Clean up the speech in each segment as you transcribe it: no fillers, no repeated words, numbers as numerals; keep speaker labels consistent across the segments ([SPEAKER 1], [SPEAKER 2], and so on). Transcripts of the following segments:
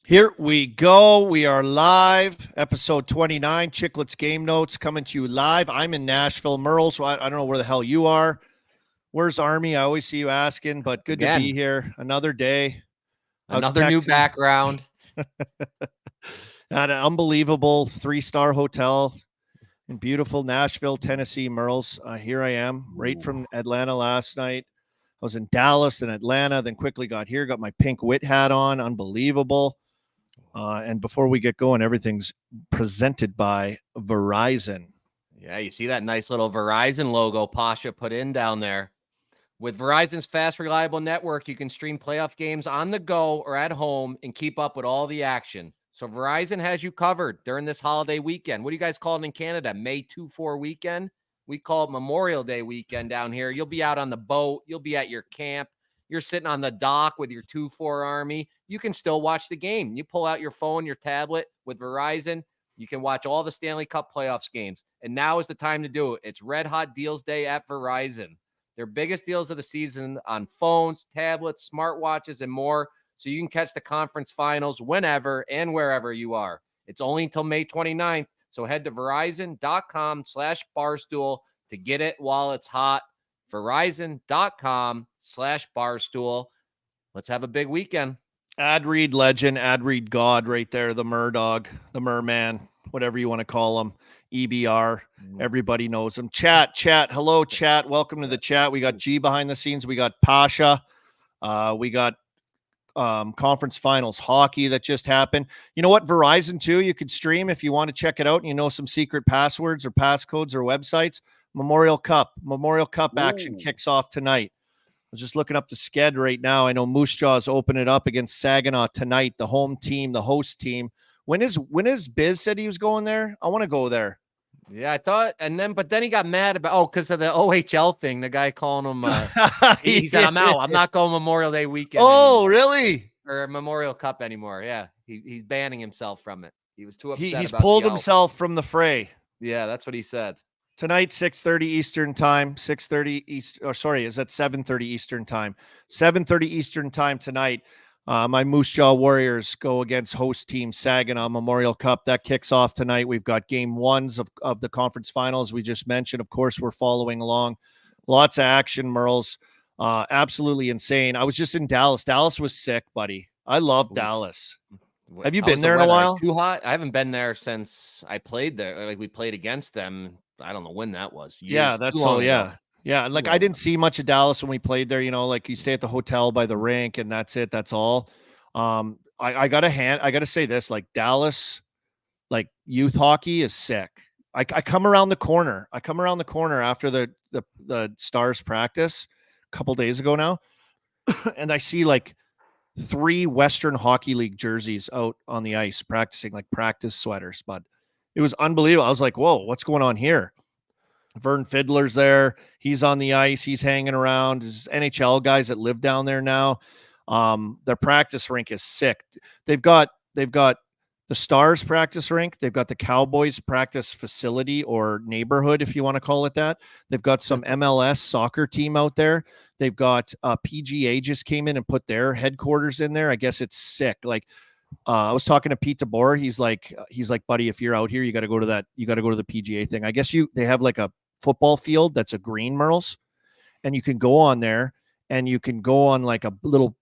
[SPEAKER 1] Here we go. We are live. Episode 29, Chicklets Game Notes, coming to you live. I'm in Nashville. Murls, so I don't know where the hell you are. Where's Army? I always see you asking, but good to be here. Another day.
[SPEAKER 2] Another new background.
[SPEAKER 1] At an unbelievable 3-star hotel in beautiful Nashville, Tennessee, Murls. Here I am, right from Atlanta last night. I was in Dallas and Atlanta, then quickly got here, got my pink wit hat on. Unbelievable. And before we get going, everything's presented by Verizon.
[SPEAKER 2] Yeah, you see that nice little Verizon logo Pasha put in down there. With Verizon's fast, reliable network, you can stream playoff games on the go or at home and keep up with all the action. So Verizon has you covered during this holiday weekend. What do you guys call it in Canada? May 2-4 weekend? We call it Memorial Day weekend down here. You'll be out on the boat. You'll be at your camp. You're sitting on the dock with your 2-4 Army. You can still watch the game. You pull out your phone, your tablet with Verizon. You can watch all the Stanley Cup playoffs games. And now is the time to do it. It's Red Hot Deals Day at Verizon. Their biggest deals of the season on phones, tablets, smartwatches, and more. So you can catch the conference finals whenever and wherever you are. It's only until May 29th. So head to Verizon.com/Barstool to get it while it's hot. Verizon.com/Barstool. Let's have a big weekend.
[SPEAKER 1] Ad read legend, ad read god right there. The Murdog, the Merman, whatever you want to call him. EBR. Everybody knows him. Chat. Hello, chat. Welcome to the chat. We got G behind the scenes. We got Pasha. We got conference finals hockey that just happened. You know what? Verizon too. You could stream if you want to check it out and you know some secret passwords or passcodes or websites. Memorial Cup action kicks off tonight. I was just looking up the sked right now. I know Moose Jaw's open it up against Saginaw tonight, the home team, the host team. When is Biz said he was going there? I want to go there.
[SPEAKER 2] Yeah, I thought, but then he got mad about, because of the OHL thing, the guy calling him, he said, I'm out. I'm not going Memorial Day weekend.
[SPEAKER 1] Oh,
[SPEAKER 2] anymore.
[SPEAKER 1] Really?
[SPEAKER 2] Or Memorial Cup anymore. Yeah. He's banning himself from it. He was too upset.
[SPEAKER 1] He's pulled himself from the fray.
[SPEAKER 2] Yeah, that's what he said.
[SPEAKER 1] Tonight, 6:30 Eastern time, 6:30 East, or sorry, is that 7:30 Eastern time? 7:30 Eastern time tonight. My Moose Jaw Warriors go against host team Saginaw Memorial Cup. That kicks off tonight. We've got game ones of the conference finals we just mentioned. Of course, we're following along. Lots of action, Murls. Absolutely insane. I was just in Dallas. Dallas was sick, buddy. I love Dallas. Have you been there in a while?
[SPEAKER 2] Too hot? I haven't been there since I played there. Like, we played against them. I don't know when that was.
[SPEAKER 1] Yeah, that's all. Yeah. Yeah. Like, I didn't see much of Dallas when we played there. You know, like you stay at the hotel by the rink and that's it. That's all. I got to say this, like Dallas, like youth hockey is sick. I come around the corner. After the Stars practice a couple days ago now. And I see like 3 Western Hockey League jerseys out on the ice practicing, like practice sweaters, but it was unbelievable. I was like, whoa, what's going on here? Vern Fiddler's there. He's on the ice. He's hanging around. There's NHL guys that live down there now. Their practice rink is sick. They've got the Stars practice rink. They've got the Cowboys practice facility or neighborhood, if you want to call it that. They've got some MLS soccer team out there. They've got PGA just came in and put their headquarters in there. I guess it's sick. Like, I was talking to Pete DeBoer. He's like, buddy, if you're out here, you got to go to the PGA thing. I guess they have like a football field that's a green, Murls, and you can go on there and you can go on like a little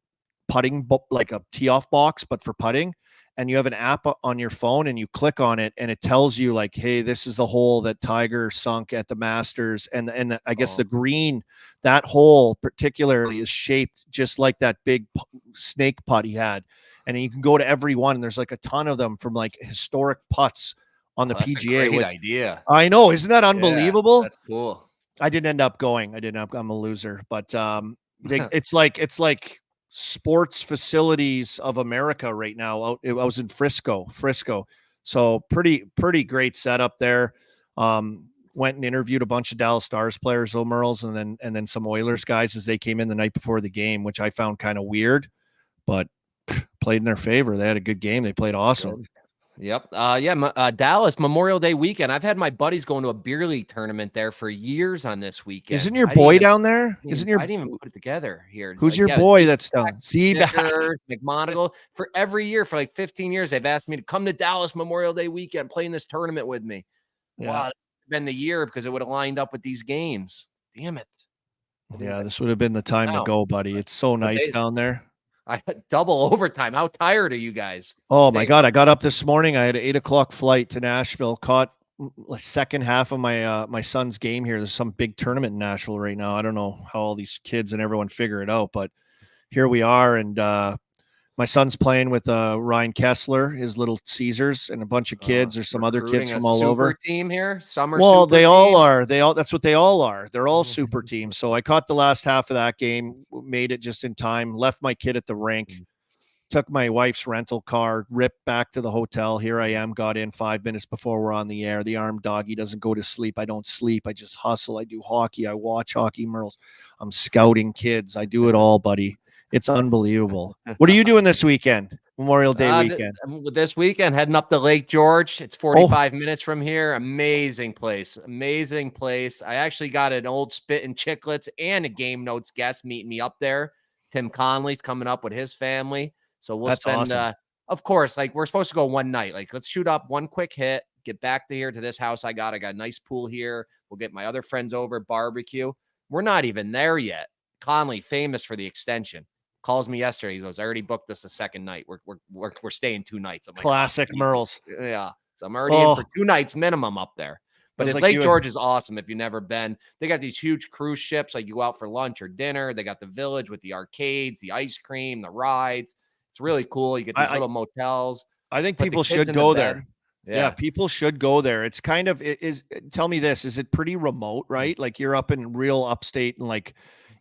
[SPEAKER 1] putting, like a tee off box, but for putting. And you have an app on your phone and you click on it and it tells you like, hey, this is the hole that Tiger sunk at the Masters. And I guess the green, that hole particularly is shaped just like that big snake putt he had. And you can go to every one and there's like a ton of them from like historic putts on the PGA.
[SPEAKER 2] Great idea.
[SPEAKER 1] I know. Isn't that unbelievable?
[SPEAKER 2] Yeah, that's cool.
[SPEAKER 1] I didn't end up going. I'm a loser, but it's like sports facilities of America right now. I was in Frisco. So pretty great setup there. Went and interviewed a bunch of Dallas Stars players, Murls, and then some Oilers guys as they came in the night before the game, which I found kind of weird, but played in their favor. They had a good game. They played awesome.
[SPEAKER 2] Yep. Dallas Memorial Day weekend. I've had my buddies going to a beer league tournament there for years on this weekend.
[SPEAKER 1] Isn't your boy down there?
[SPEAKER 2] I
[SPEAKER 1] Isn't
[SPEAKER 2] didn't even put it together here. It's
[SPEAKER 1] who's
[SPEAKER 2] like,
[SPEAKER 1] your
[SPEAKER 2] yeah,
[SPEAKER 1] boy that's down?
[SPEAKER 2] Snickers, McMonagle. For every year, for like 15 years, they've asked me to come to Dallas Memorial Day weekend, play in this tournament with me.
[SPEAKER 1] Yeah.
[SPEAKER 2] Wow, that's been the year because it would have lined up with these games. Damn it.
[SPEAKER 1] Yeah, this would have been the time to go, buddy. It's so nice down there.
[SPEAKER 2] I had double overtime. How tired are you guys?
[SPEAKER 1] Oh my God. I got up this morning. I had an 8:00 flight to Nashville, caught the second half of my son's game here. There's some big tournament in Nashville right now. I don't know how all these kids and everyone figure it out, but here we are. And my son's playing with Ryan Kessler, his little Caesars, and a bunch of kids. There's some other kids from all over.
[SPEAKER 2] Team here,
[SPEAKER 1] they all are. That's what they all are. They're all super teams. So I caught the last half of that game, made it just in time, left my kid at the rink, took my wife's rental car, ripped back to the hotel. Here I am, got in 5 minutes before we're on the air. The armed doggy doesn't go to sleep. I don't sleep. I just hustle. I do hockey. I watch hockey, Murls. I'm scouting kids. I do it all, buddy. It's unbelievable. What are you doing this weekend? Memorial Day weekend.
[SPEAKER 2] This weekend, heading up to Lake George. It's 45 minutes from here. Amazing place. Amazing place. I actually got an old Spit and Chicklets and a Game Notes guest meeting me up there. Tim Conley's coming up with his family. So we'll spend, awesome. Of course, like we're supposed to go one night. Like let's shoot up one quick hit, get back to here to this house I got a nice pool here. We'll get my other friends over, barbecue. We're not even there yet. Conley, famous for the extension. Calls me yesterday. He goes, I already booked this a second night. We're staying 2 nights. I'm like,
[SPEAKER 1] classic Murls.
[SPEAKER 2] Yeah. So I'm already in for 2 nights minimum up there. But Lake George is awesome if you've never been. They got these huge cruise ships. Like you go out for lunch or dinner. They got the village with the arcades, the ice cream, the rides. It's really cool. You get these little motels.
[SPEAKER 1] I think people should go there.
[SPEAKER 2] Yeah,
[SPEAKER 1] people should go there. It's kind of tell me this. Is it pretty remote, right? Like you're up in real upstate and like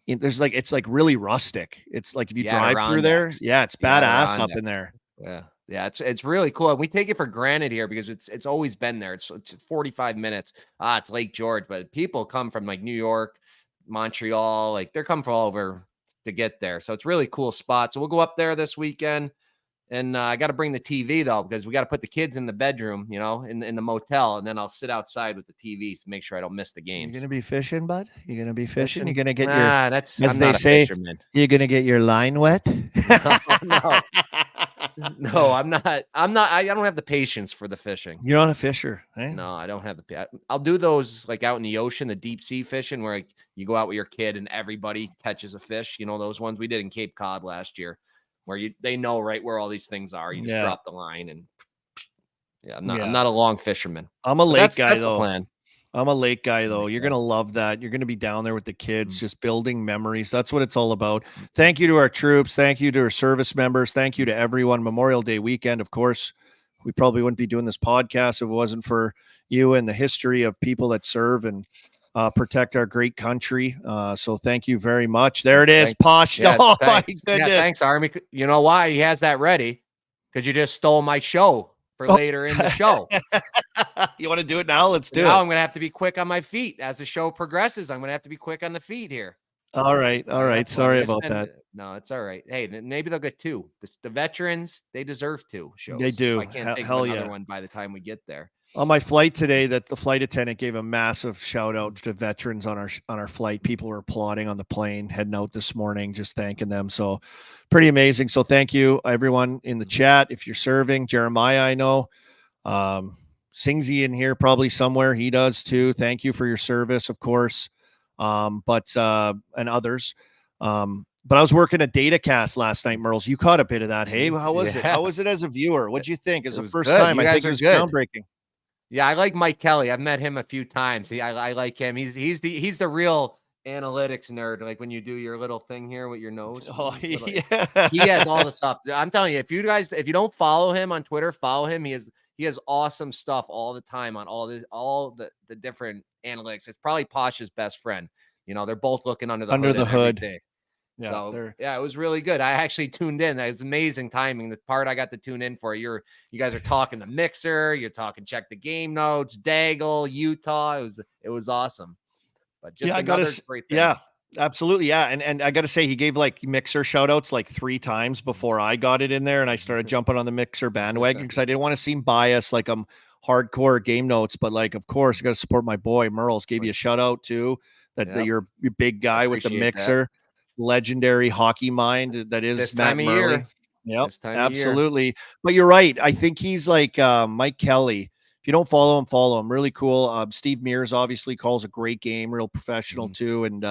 [SPEAKER 1] there's like it's like really rustic. It's like if you drive through there, it's badass up in there.
[SPEAKER 2] Yeah, it's really cool. And we take it for granted here because it's always been there. It's 45 minutes. It's Lake George, but people come from like New York, Montreal, like they're coming from all over to get there. So it's really cool spot. So we'll go up there this weekend. And I got to bring the TV though, because we got to put the kids in the bedroom, in the motel, and then I'll sit outside with the TV to make sure I don't miss the games.
[SPEAKER 1] You're gonna be fishing, bud. You're gonna be fishing. You're gonna get your.
[SPEAKER 2] I'm not a fisherman.
[SPEAKER 1] You're gonna get your line wet.
[SPEAKER 2] No, I'm not. I don't have the patience for the fishing.
[SPEAKER 1] You're not a fisher, eh?
[SPEAKER 2] No, I don't have the. I'll do those like out in the ocean, the deep sea fishing, where like, you go out with your kid and everybody catches a fish. Those ones we did in Cape Cod last year. Where they know right where all these things are. You just drop the line and I'm not a long fisherman.
[SPEAKER 1] I'm a lake guy
[SPEAKER 2] that's
[SPEAKER 1] though.
[SPEAKER 2] The plan.
[SPEAKER 1] I'm a lake guy though. You're gonna love that. You're gonna be down there with the kids, just building memories. That's what it's all about. Thank you to our troops. Thank you to our service members. Thank you to everyone. Memorial Day weekend, of course. We probably wouldn't be doing this podcast if it wasn't for you and the history of people that serve and protect our great country. So thank you very much. There it is. Posh.
[SPEAKER 2] Yeah,
[SPEAKER 1] oh my goodness. Yeah,
[SPEAKER 2] thanks, Army. You know why he has that ready? Because you just stole my show for later in the show.
[SPEAKER 1] You want to do it now? Let's do it.
[SPEAKER 2] Now I'm going to have to be quick on my feet. As the show progresses, I'm going to have to be quick on the feet here.
[SPEAKER 1] All right. Sorry about that.
[SPEAKER 2] No, it's all right. Hey, maybe they'll get 2. The veterans, they deserve 2 shows.
[SPEAKER 1] They do.
[SPEAKER 2] I can't think of another one by the time we get there.
[SPEAKER 1] On my flight today, that the flight attendant gave a massive shout out to veterans on our flight. People were applauding on the plane heading out this morning, just thanking them. So pretty amazing. So thank you everyone in the chat. If you're serving, Jeremiah, I know, Singsy in here probably somewhere. He does too. Thank you for your service, of course. And others. But I was working a DataCast last night, Murls. You caught a bit of that. Hey, how was it? How was it as a viewer? What'd you think? It was the first time. I think it was groundbreaking.
[SPEAKER 2] Yeah, I like Mike Kelly. I've met him a few times. I like him. He's the real analytics nerd. Like when you do your little thing here with your nose.
[SPEAKER 1] Oh, yeah.
[SPEAKER 2] He has all the stuff. I'm telling you, if you don't follow him on Twitter, follow him. He has awesome stuff all the time on all the different analytics. It's probably Posh's best friend. They're both looking under the hood. Yeah, so it was really good. I actually tuned in. That was amazing timing. The part I got to tune in for, you guys are talking the mixer, you're talking check the game notes, Daigle, Utah. It was awesome. But just great thing.
[SPEAKER 1] Absolutely, yeah, and I got to say, he gave like Mixer shout outs like 3 times before I got it in there, and I started jumping on the Mixer bandwagon because I didn't want to seem biased, like I'm hardcore game notes, but like, of course, I got to support my boy Murls. Gave you a shout out too. That
[SPEAKER 2] Yep.
[SPEAKER 1] you're big guy with the
[SPEAKER 2] Appreciate that.
[SPEAKER 1] Mixer, legendary hockey mind that is
[SPEAKER 2] This
[SPEAKER 1] Matt
[SPEAKER 2] time of
[SPEAKER 1] Murley.
[SPEAKER 2] year.
[SPEAKER 1] Yep,
[SPEAKER 2] This time of year.
[SPEAKER 1] absolutely. But you're right. I think he's like Mike Kelly. If you don't follow him, follow him. Really cool. Steve Mears obviously calls a great game, real professional too, and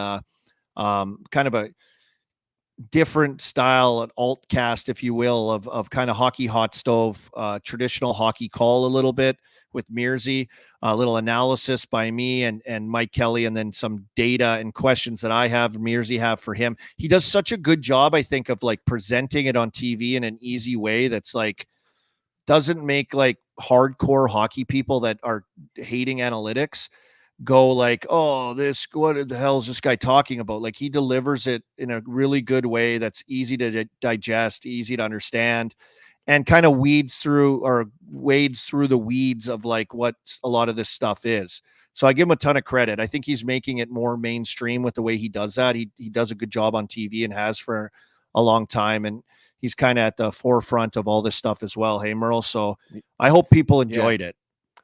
[SPEAKER 1] kind of a different style, an alt cast, if you will, of kind of hockey hot stove, traditional hockey call a little bit with Mearsy, a little analysis by me and Mike Kelly, and then some data and questions that I have, Mearsy have for him. He does such a good job, I think, of like presenting it on TV in an easy way that's like doesn't make like hardcore hockey people that are hating analytics go like, oh, this, what the hell is this guy talking about? Like he delivers it in a really good way that's easy to digest, easy to understand, and kind of wades through the weeds of like what a lot of this stuff is. So I give him a ton of credit. I think he's making it more mainstream with the way he does that. He does a good job on TV and has for a long time. And he's kind of at the forefront of all this stuff as well. Hey, Merle. So I hope people enjoyed it.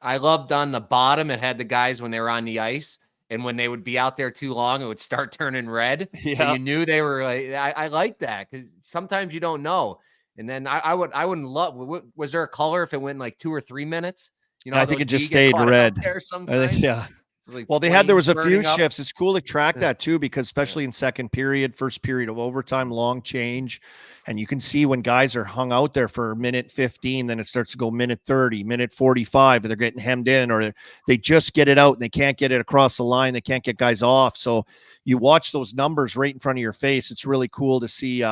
[SPEAKER 2] I loved on the bottom, it had the guys when they were on the ice, and when they would be out there too long, it would start turning red.
[SPEAKER 1] Yeah.
[SPEAKER 2] So you knew they were like, I like that because sometimes you don't know. And then I wouldn't love, was there a color if it went like 2 or 3 minutes? You know,
[SPEAKER 1] I think it just stayed red.
[SPEAKER 2] There sometimes.
[SPEAKER 1] I think, yeah.
[SPEAKER 2] Like
[SPEAKER 1] well, there was a few
[SPEAKER 2] up.
[SPEAKER 1] shifts. It's cool to track that too, because especially in second period, first period of overtime, long change. And you can see when guys are hung out there for minute 15, then it starts to go minute 30, minute 45, and they're getting hemmed in, or they just get it out and they can't get it across the line. They can't get guys off. So you watch those numbers right in front of your face. It's really cool to see.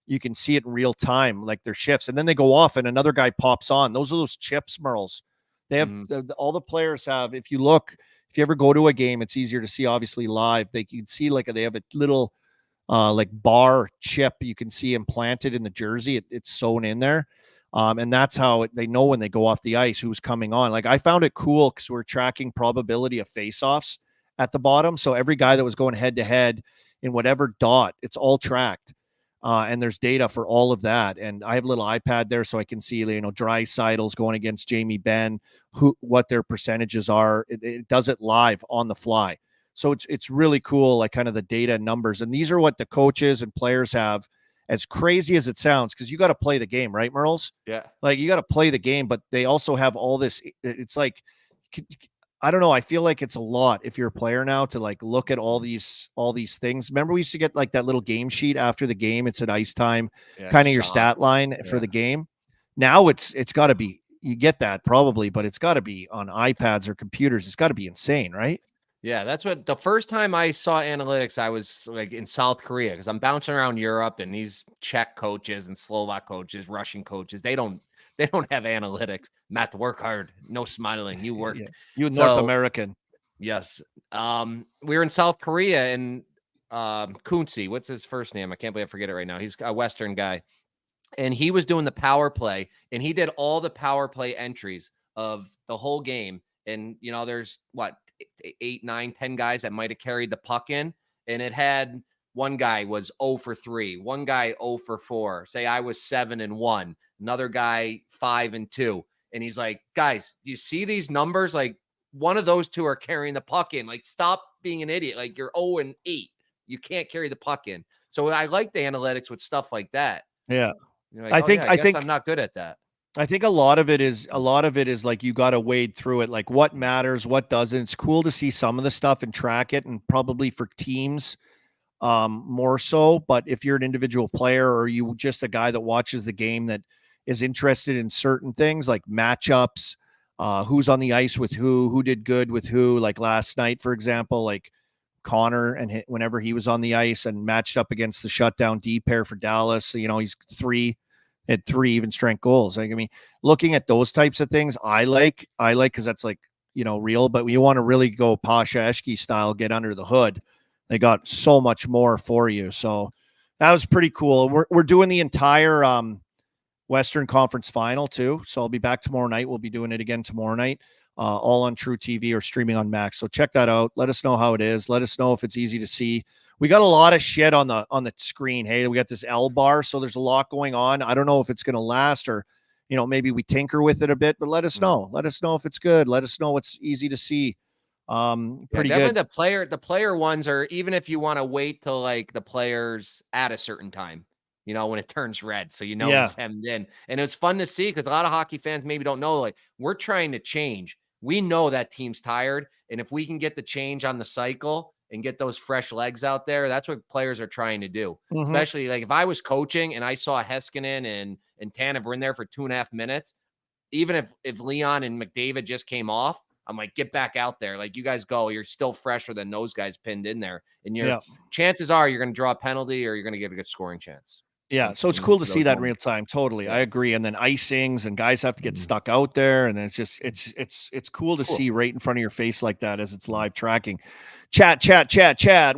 [SPEAKER 1] You can see it in real time, like their shifts. And then they go off and another guy pops on. Those are those chips, Merles. They have all the players have, if you ever go to a game, it's easier to see obviously live. You can see like they have a little like bar chip you can see implanted in the jersey. It's sewn in there. And that's how they know when they go off the ice who's coming on. Like I found it cool because we're tracking probability of faceoffs at the bottom. So every guy that was going head to head in whatever dot, it's all tracked. And there's data for all of that. And I have a little iPad there so I can see, Draisaitl's going against Jamie Benn, what their percentages are. It does it live on the fly. So it's really cool, like kind of the data and numbers. And these are what the coaches and players have, as crazy as it sounds, because you got to play the game, right, Merles?
[SPEAKER 2] Yeah.
[SPEAKER 1] Like you got to play the game, but they also have all this. It's like, I don't know. I feel like it's a lot if you're a player now to like look at all these things. Remember, we used to get like that little game sheet after the game. It's at ice time, kind of your stat line for the game. Now it's got to be, you get that probably, but it's got to be on iPads or computers. It's got to be insane, right?
[SPEAKER 2] Yeah, that's what the first time I saw analytics, I was like in South Korea because I'm bouncing around Europe and these Czech coaches and Slovak coaches, Russian coaches, they don't have analytics. Matt, work hard. No smiling. You work.
[SPEAKER 1] Yeah. You North American.
[SPEAKER 2] Yes. We were in South Korea and Kunze, what's his first name? I can't believe I forget it right now. He's a Western guy. And he was doing the power play and he did all the power play entries of the whole game. And, there's 8, 9, 10 guys that might have carried the puck in. And it had one guy was 0 for 3, one guy 0 for 4. Say I was 7 and 1, another guy 5 and 2. And he's like, guys, do you see these numbers? Like one of those two are carrying the puck in. Like, stop being an idiot. Like you're 0 and 8. You can't carry the puck in. So I like the analytics with stuff like that.
[SPEAKER 1] Yeah.
[SPEAKER 2] Like, I think I'm not good at that.
[SPEAKER 1] I think a lot of it is like you got to wade through it, like what matters, what doesn't. It's cool to see some of the stuff and track it, and probably for teams more so. But if you're an individual player or you just a guy that watches the game that is interested in certain things like matchups, who's on the ice with who did good with who, like last night, for example, like Connor and whenever he was on the ice and matched up against the shutdown D pair for Dallas, he's had 3 even strength goals. Like, I mean, looking at those types of things, I like because that's like, real, but we want to really go Pasha Eshke style, get under the hood. They got so much more for you. So that was pretty cool. We're doing the entire Western Conference final too. So I'll be back tomorrow night. We'll be doing it again tomorrow night. all on True TV or streaming on Max. So check that out. Let us know how it is. Let us know if it's easy to see. We got a lot of shit on the screen. Hey, we got this L bar, so there's a lot going on. I don't know if it's going to last, or maybe we tinker with it a bit, but let us know. Let us know if it's good. Let us know what's easy to see. Pretty
[SPEAKER 2] definitely
[SPEAKER 1] good.
[SPEAKER 2] The player ones are, even if you want to wait till like the players at a certain time, when it turns red, so it's hemmed in. And it's fun to see because a lot of hockey fans maybe don't know, like, we're trying to change. We know that team's tired, and if we can get the change on the cycle and get those fresh legs out there, that's what players are trying to do. Especially like if I was coaching and I saw Heiskanen and Tanev were in there for 2.5 minutes, even if Leon and McDavid just came off, I'm like, get back out there. Like, you guys go. You're still fresher than those guys pinned in there. And your chances are you're going to draw a penalty or you're going to get a good scoring chance.
[SPEAKER 1] Yeah, so it's cool to see that in real time. Totally, I agree. And then icings and guys have to get stuck out there, and then it's cool to see right in front of your face like that as it's live tracking. Chat.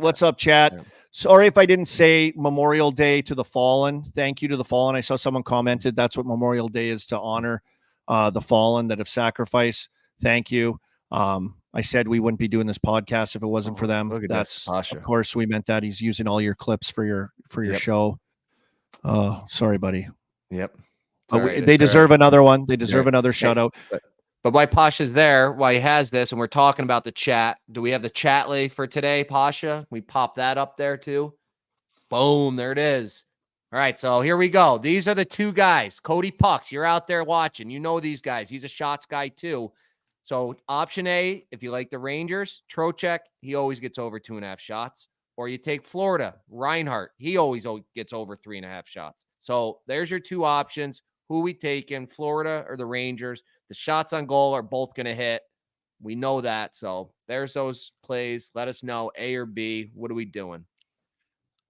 [SPEAKER 1] What's up, chat? Yeah. Sorry if I didn't say Memorial Day to the fallen. Thank you to the fallen. I saw someone commented that's what Memorial Day is, to honor the fallen that have sacrificed. Thank you. I said we wouldn't be doing this podcast if it wasn't for them. That's of course we meant that. He's using all your clips for your show. Oh, sorry, buddy.
[SPEAKER 2] Yep.
[SPEAKER 1] They deserve another one. They deserve another shout out.
[SPEAKER 2] But why Pasha's there, why he has this, and we're talking about the chat. Do we have the chat lay for today, Pasha? We pop that up there too. Boom, there it is. All right, so here we go. These are the two guys. Cody Pucks, you're out there watching. You know these guys. He's a shots guy too. So option A, if you like the Rangers, Trocheck, he always gets over 2.5 shots. Or you take Florida, Reinhart. He always gets over 3.5 shots. So there's your two options. Who we taking, Florida or the Rangers? The shots on goal are both going to hit. We know that. So there's those plays. Let us know, A or B. What are we doing?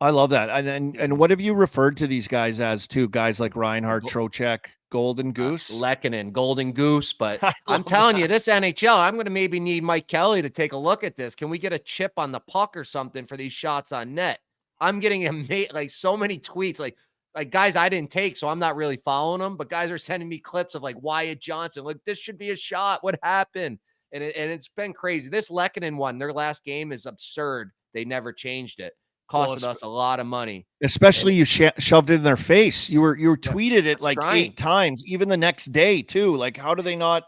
[SPEAKER 1] I love that. And what have you referred to these guys as too? Guys like Reinhart, Trocheck, Golden Goose?
[SPEAKER 2] Lehkonen, Golden Goose. But I'm telling you, this NHL, I'm going to maybe need Mike Kelly to take a look at this. Can we get a chip on the puck or something for these shots on net? I'm getting like so many tweets, like guys I didn't take, so I'm not really following them. But guys are sending me clips of like Wyatt Johnson. Like, this should be a shot. What happened? And it's been crazy. This Lehkonen one, their last game is absurd. They never changed it. Costed us a lot of money.
[SPEAKER 1] Especially you shoved it in their face. You tweeted it like 8 times, even the next day too. Like, how do they not?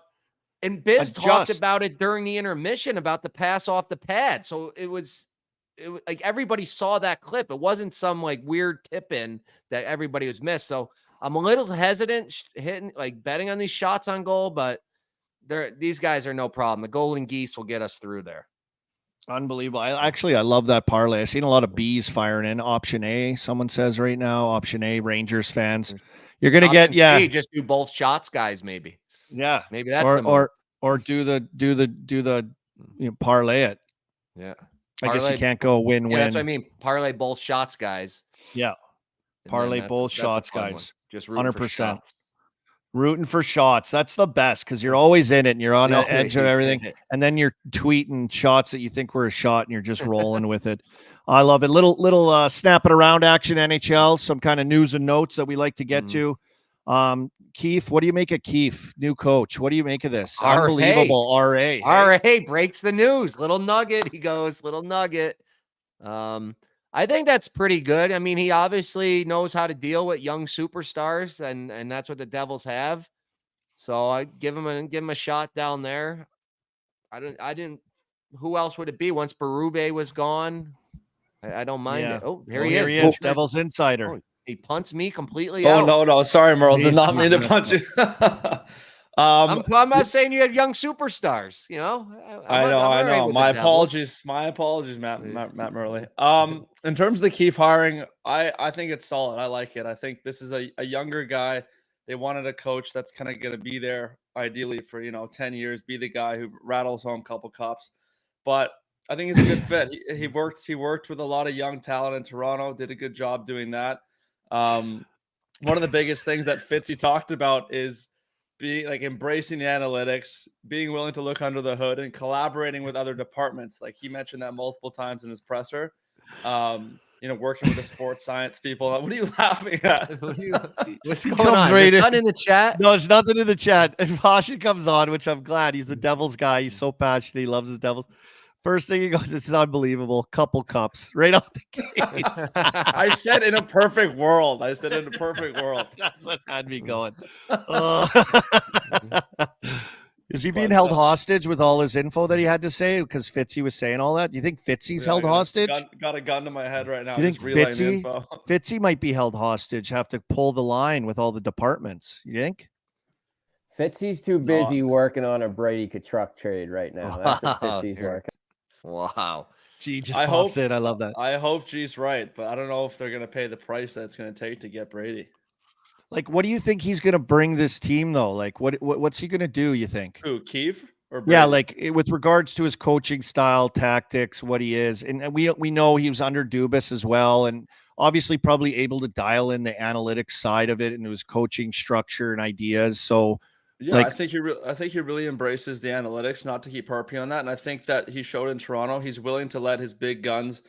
[SPEAKER 2] And Biz talked about it during the intermission about the pass off the pad. So it was like everybody saw that clip. It wasn't some like weird tip in that everybody was missed. So I'm a little hesitant betting on these shots on goal, but these guys are no problem. The Golden Geese will get us through there.
[SPEAKER 1] Unbelievable. I love that parlay. I've seen a lot of B's firing in. Option A, someone says right now. Option A, Rangers fans. You're going to get,
[SPEAKER 2] B, just do both shots, guys, maybe.
[SPEAKER 1] Yeah.
[SPEAKER 2] Maybe that's
[SPEAKER 1] or do the parlay it.
[SPEAKER 2] Yeah.
[SPEAKER 1] I guess you can't go win-win.
[SPEAKER 2] Yeah, that's what I mean. Parlay both shots, guys.
[SPEAKER 1] Yeah. Parlay both shots, guys.
[SPEAKER 2] One. Just 100%.
[SPEAKER 1] Rooting for shots. That's the best because you're always in it and you're on the edge of everything. And then you're tweeting shots that you think were a shot and you're just rolling with it. I love it. Little snapping around action NHL, some kind of news and notes that we like to get to. Keefe, what do you make of Keefe, new coach? What do you make of this? Unbelievable. RA.
[SPEAKER 2] RA breaks the news. Little nugget. He goes, little nugget. I think that's pretty good. I mean, he obviously knows how to deal with young superstars, and that's what the Devils have. So I give him a shot down there. I didn't. Who else would it be once Berube was gone? I don't mind it. Oh, here he is.
[SPEAKER 1] Devils insider.
[SPEAKER 2] Oh, he punts me completely out.
[SPEAKER 3] No. Sorry, Murls. Did not mean to punch you.
[SPEAKER 2] I'm not saying you have young superstars,
[SPEAKER 3] I know. My apologies, Matt Murley. In terms of the Keefe hiring, I think it's solid. I like it. I think this is a younger guy. They wanted a coach that's kind of going to be there ideally for 10 years, be the guy who rattles home a couple cups. But I think he's a good fit. He worked with a lot of young talent in Toronto, did a good job doing that. One of the biggest things that Fitzy talked about is being embracing the analytics, being willing to look under the hood and collaborating with other departments. Like he mentioned that multiple times in his presser. working with the sports science people. What are you laughing at?
[SPEAKER 2] What's going on? There's none in the chat?
[SPEAKER 1] No, there's nothing in the chat. And Pasha comes on, which I'm glad. He's the Devils guy. He's so passionate. He loves his Devils. First thing he goes, "This is unbelievable. Couple cups right off the gates."
[SPEAKER 3] I said in a perfect world. That's
[SPEAKER 1] what had me going. Is he being held hostage with all his info that he had to say because Fitzy was saying all that? Do you think Fitzy's held hostage?
[SPEAKER 3] Got a gun to my head right now.
[SPEAKER 1] You think Fitzy might be held hostage, have to pull the line with all the departments? You think?
[SPEAKER 4] Fitzy's too busy working on a Brady Tkachuk trade right now. That's what Fitzy's working.
[SPEAKER 2] Wow.
[SPEAKER 1] G just pops in. I love that.
[SPEAKER 3] I hope G's right, but I don't know if they're going to pay the price that it's going to take to get Brady.
[SPEAKER 1] Like, what do you think he's going to bring this team, though? Like, what's he going to do, you think?
[SPEAKER 3] Who, Keefe? Or Brady?
[SPEAKER 1] Yeah, like with regards to his coaching style, tactics, what he is. And we know he was under Dubas as well, and obviously probably able to dial in the analytics side of it into his coaching structure and ideas. So,
[SPEAKER 3] yeah, I think he really embraces the analytics, not to keep harping on that. And I think that he showed in Toronto, he's willing to let his big guns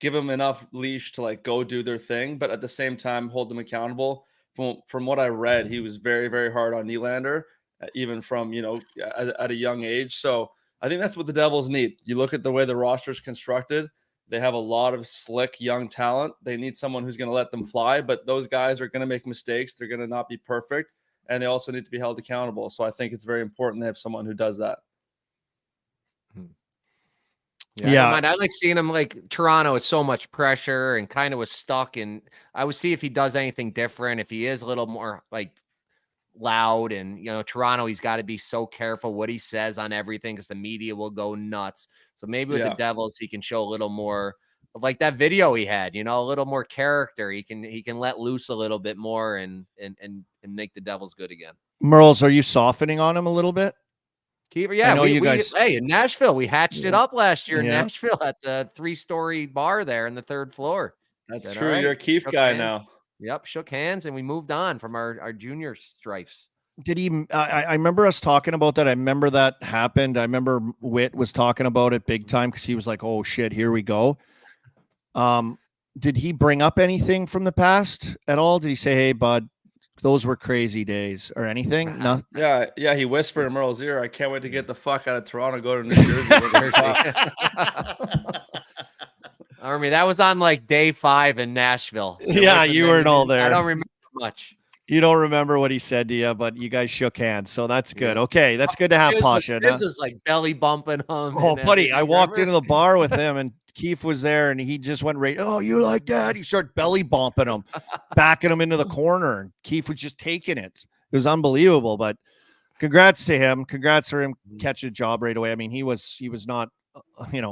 [SPEAKER 3] give him enough leash to like go do their thing, but at the same time hold them accountable. From what I read, he was very, very hard on Nylander, even from, at a young age. So I think that's what the Devils need. You look at the way the roster is constructed. They have a lot of slick young talent. They need someone who's going to let them fly, but those guys are going to make mistakes. They're going to not be perfect, and they also need to be held accountable. So I think it's very important they have someone who does that.
[SPEAKER 2] Yeah. I like seeing him. Like Toronto is so much pressure and kind of was stuck. And I would see if he does anything different, if he is a little more like loud. And Toronto, he's got to be so careful what he says on everything because the media will go nuts. So maybe with the Devils, he can show a little more of like that video he had, a little more character. He can let loose a little bit more and make the Devils good again.
[SPEAKER 1] Murls, are you softening on him a little bit?
[SPEAKER 2] Keeper, yeah.
[SPEAKER 1] I know you guys.
[SPEAKER 2] Hey, in Nashville, we hatched it up last year in Nashville at the 3-story bar there in the 3rd floor.
[SPEAKER 3] That's true. Right. You're a Keefe guy now.
[SPEAKER 2] Yep, shook hands and we moved on from our junior strifes.
[SPEAKER 1] Did he? I remember us talking about that. I remember that happened. I remember Witt was talking about it big time because he was like, "Oh shit, here we go." Did he bring up anything from the past at all? Did he say, "Hey, bud, those were crazy days," or anything? No.
[SPEAKER 3] Yeah. He whispered in Murl's ear, "I can't wait to get the fuck out of Toronto, go to New Jersey."
[SPEAKER 2] Army, that was on like day 5 in Nashville.
[SPEAKER 1] Yeah, you weren't all there.
[SPEAKER 2] I don't remember much.
[SPEAKER 1] You don't remember what he said to you, but you guys shook hands, so that's good. Okay, that's good to have Pasha.
[SPEAKER 2] This was like belly bumping him.
[SPEAKER 1] Oh, buddy, I walked into the bar with him, and Keefe was there, and he just went right. "Oh, you like that?" He started belly bumping him, backing him into the corner, and Keefe was just taking it. It was unbelievable. But congrats to him. Congrats for him catching a job right away. I mean, he was not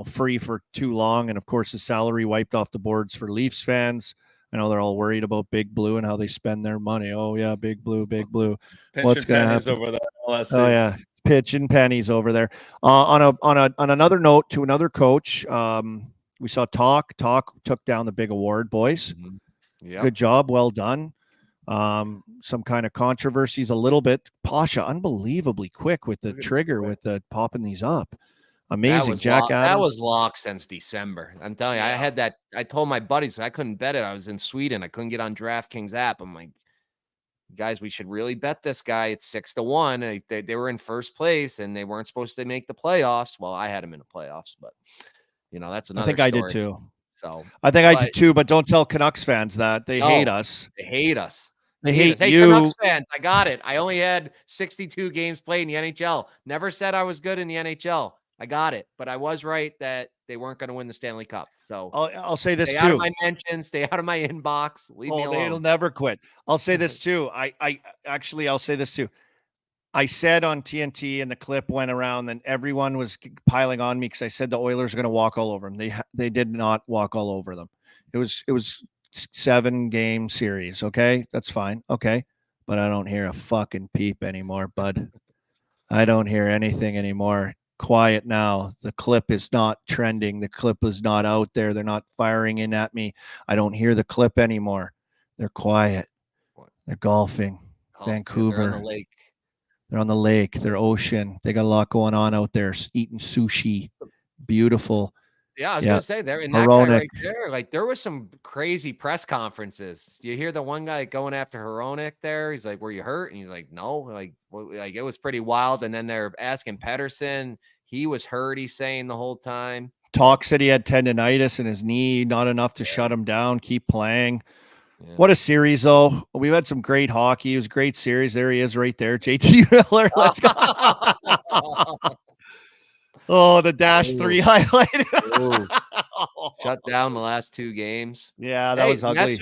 [SPEAKER 1] free for too long, and of course, his salary wiped off the boards for Leafs fans. I know they're all worried about Big Blue and how they spend their money. Oh yeah, Big Blue. What's going to happen
[SPEAKER 3] over there?
[SPEAKER 1] Oh yeah, pitching pennies over there. On another note, to another coach, we saw Talk took down the big award, boys.
[SPEAKER 2] Yeah,
[SPEAKER 1] good job, well done. Some kind of controversies a little bit. Pasha, unbelievably quick with the trigger, with the popping these up. Amazing. Jack Adams.
[SPEAKER 2] That was locked since December. I'm telling you, I had that. I told my buddies I couldn't bet it. I was in Sweden. I couldn't get on DraftKings app. I'm like, guys, we should really bet this guy. It's 6-1. They were in first place and they weren't supposed to make the playoffs. Well, I had them in the playoffs, but that's another.
[SPEAKER 1] I think
[SPEAKER 2] story.
[SPEAKER 1] I did too.
[SPEAKER 2] So
[SPEAKER 1] I think I did too, but don't tell Canucks fans that. They hate us.
[SPEAKER 2] They hate us.
[SPEAKER 1] They hate
[SPEAKER 2] Hey,
[SPEAKER 1] you.
[SPEAKER 2] Canucks fans, I got it. I only had 62 games played in the NHL. Never said I was good in the NHL. I got it, but I was right that they weren't going to win the Stanley Cup. So
[SPEAKER 1] I'll say this
[SPEAKER 2] stay
[SPEAKER 1] too.
[SPEAKER 2] Out of my mentions, stay out of my inbox. Leave me alone.
[SPEAKER 1] They'll never quit. I'll say this too. I'll say this too. I said on TNT, and the clip went around, and everyone was piling on me because I said the Oilers are going to walk all over them. They did not walk all over them. It was 7-game series. Okay, that's fine. Okay, but I don't hear a fucking peep anymore, bud. I don't hear anything anymore. Quiet now. The clip is not trending. The clip is not out there. They're not firing in at me. I don't hear the clip anymore. They're quiet. They're golfing. Vancouver.
[SPEAKER 2] They're on the lake.
[SPEAKER 1] They're on the lake. They're ocean. They got a lot going on out there. Eating sushi. Beautiful.
[SPEAKER 2] Yeah, I was gonna say there, and that guy right there, like there was some crazy press conferences. You hear the one guy going after Hronek there. He's like, "Were you hurt?" And he's like, "No." Like it was pretty wild. And then they're asking Pettersson. He was hurt. He's saying the whole time.
[SPEAKER 1] Talk said he had tendonitis in his knee, not enough to shut him down. Keep playing. Yeah. What a series, though. We've had some great hockey. It was a great series. There he is right there. JT Miller. Let's go. Oh, the -3 highlight.
[SPEAKER 2] Shut down the last 2 games.
[SPEAKER 1] Yeah, that was ugly.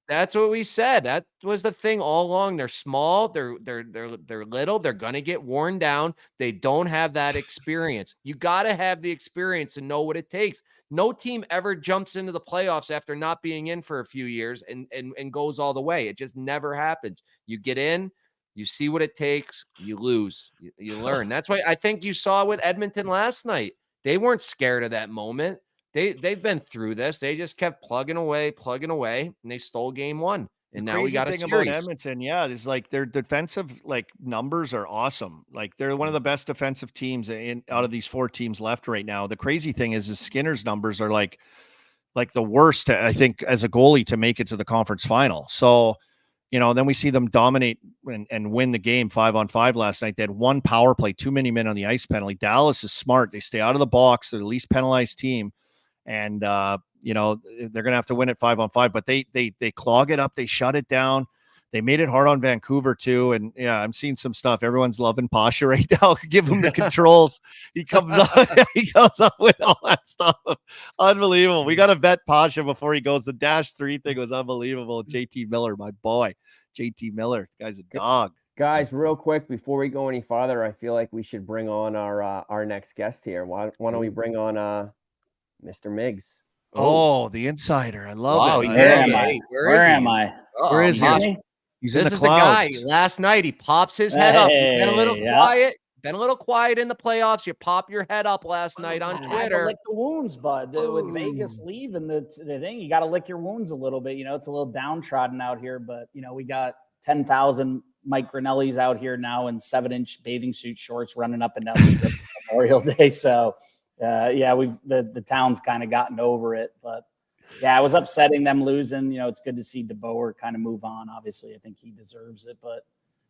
[SPEAKER 2] That's what we said. That was the thing all along. They're small. They're little. They're gonna get worn down. They don't have that experience. You got to have the experience to know what it takes. No team ever jumps into the playoffs after not being in for a few years and goes all the way. It just never happens. You get in. You see what it takes. You lose. You learn. That's why I think you saw with Edmonton last night. They weren't scared of that moment. They've been through this. They just kept plugging away, and they stole game 1. And now we got a series.
[SPEAKER 1] About Edmonton, is like their defensive numbers are awesome. Like they're one of the best defensive teams out of these 4 teams left right now. The crazy thing is Skinner's numbers are like the worst, I think, as a goalie to make it to the conference final. So, then we see them dominate and win the game 5-on-5 last night. They had 1 power play, too many men on the ice penalty. Dallas is smart. They stay out of the box. They're the least penalized team. And, they're going to have to win it 5-on-5, but they clog it up. They shut it down. They made it hard on Vancouver too. And I'm seeing some stuff. Everyone's loving Pasha right now. Give him the controls. He comes up with all that stuff. Unbelievable. We got to vet Pasha before he goes. The -3 thing was unbelievable. JT Miller, my boy, JT Miller, guy's a dog.
[SPEAKER 4] Guys, real quick, before we go any farther, I feel like we should bring on our next guest here. Why don't we bring on Mr. Migs?
[SPEAKER 1] Oh, the insider. I love it.
[SPEAKER 5] Where am I?
[SPEAKER 1] Where is he? He's
[SPEAKER 2] this
[SPEAKER 1] in the
[SPEAKER 2] is
[SPEAKER 1] clouds.
[SPEAKER 2] the guy. Last night he pops his head up. He's been a little quiet. Been a little quiet in the playoffs. You pop your head up last night on Twitter.
[SPEAKER 5] Lick the wounds, bud. With Vegas leaving the thing, you got to lick your wounds a little bit. It's a little downtrodden out here, but we got 10,000 Mike Grinellis out here now in 7-inch bathing suit shorts running up and down the strip Memorial Day. So the town's kind of gotten over it, but yeah, it was upsetting them losing. It's good to see DeBoer kind of move on. Obviously, I think he deserves it, but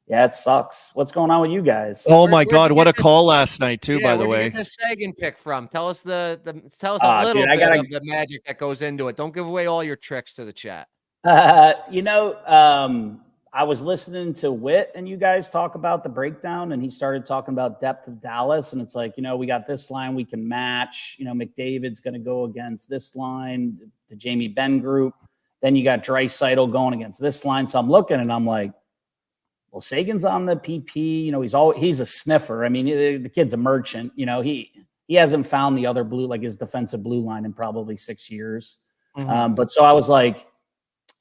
[SPEAKER 5] yeah, it sucks. What's going on with you guys?
[SPEAKER 1] Oh my God, what a call last night too, by the way.
[SPEAKER 2] Where'd you get the Sagan pick from? Tell us a little bit of the magic that goes into it. Don't give away all your tricks to the chat.
[SPEAKER 5] I was listening to Witt and you guys talk about the breakdown, and he started talking about depth of Dallas. And it's like, we got this line we can match. McDavid's going to go against this line, the Jamie Benn group. Then you got Draisaitl going against this line. So I'm looking and I'm like, well, Sagan's on the PP. He's a sniffer. I mean, the kid's a merchant. He hasn't found the other blue, like his defensive blue line in probably 6 years. Mm-hmm. But so I was like,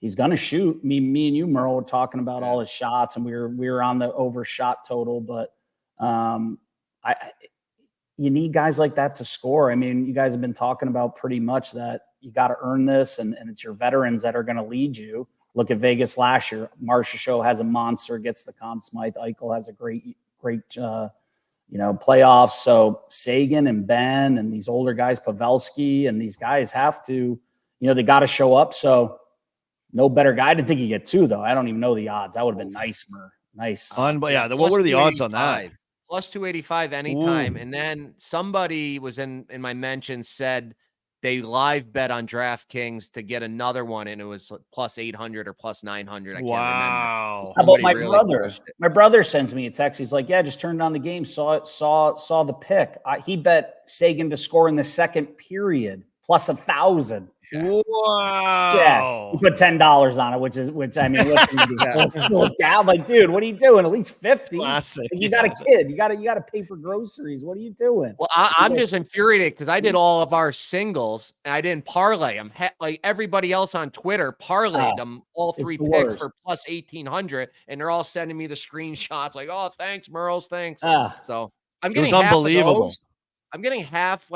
[SPEAKER 5] he's gonna shoot. Me and you, Merle, were talking about all his shots, and we were on the overshot total. But you need guys like that to score. I mean, you guys have been talking about pretty much that you got to earn this, and it's your veterans that are going to lead you. Look at Vegas last year. Marchessault has a monster, gets the Conn Smythe. Eichel has a great playoffs. So Sagan and Ben and these older guys, Pavelski, and these guys have to, they got to show up. So. No better guy. I didn't think he'd get 2, though. I don't even know the odds. That would have been nice, Mur. Nice.
[SPEAKER 1] What were the odds on that?
[SPEAKER 2] Plus 285 anytime. Ooh. And then somebody was in my mentions said they live bet on DraftKings to get another one, and it was plus 800 or plus 900. I can't remember.
[SPEAKER 5] How about my brother? My brother sends me a text. He's like, yeah, just turned on the game, saw the pick. He bet Sagan to score in the second period. Plus 1,000.
[SPEAKER 1] Wow.
[SPEAKER 5] Yeah. You put $10 on it, which I mean, I'm like, dude, what are you doing? At least 50.
[SPEAKER 1] Classic.
[SPEAKER 5] You got a kid. You got to pay for groceries. What are you doing?
[SPEAKER 2] Well, I'm just infuriated because I did all of our singles and I didn't parlay them. Like everybody else on Twitter parlayed them all 3 picks for plus 1,800, and they're all sending me the screenshots like, oh, thanks, Murls, thanks. So I'm getting half unbelievable. Of those. I'm getting half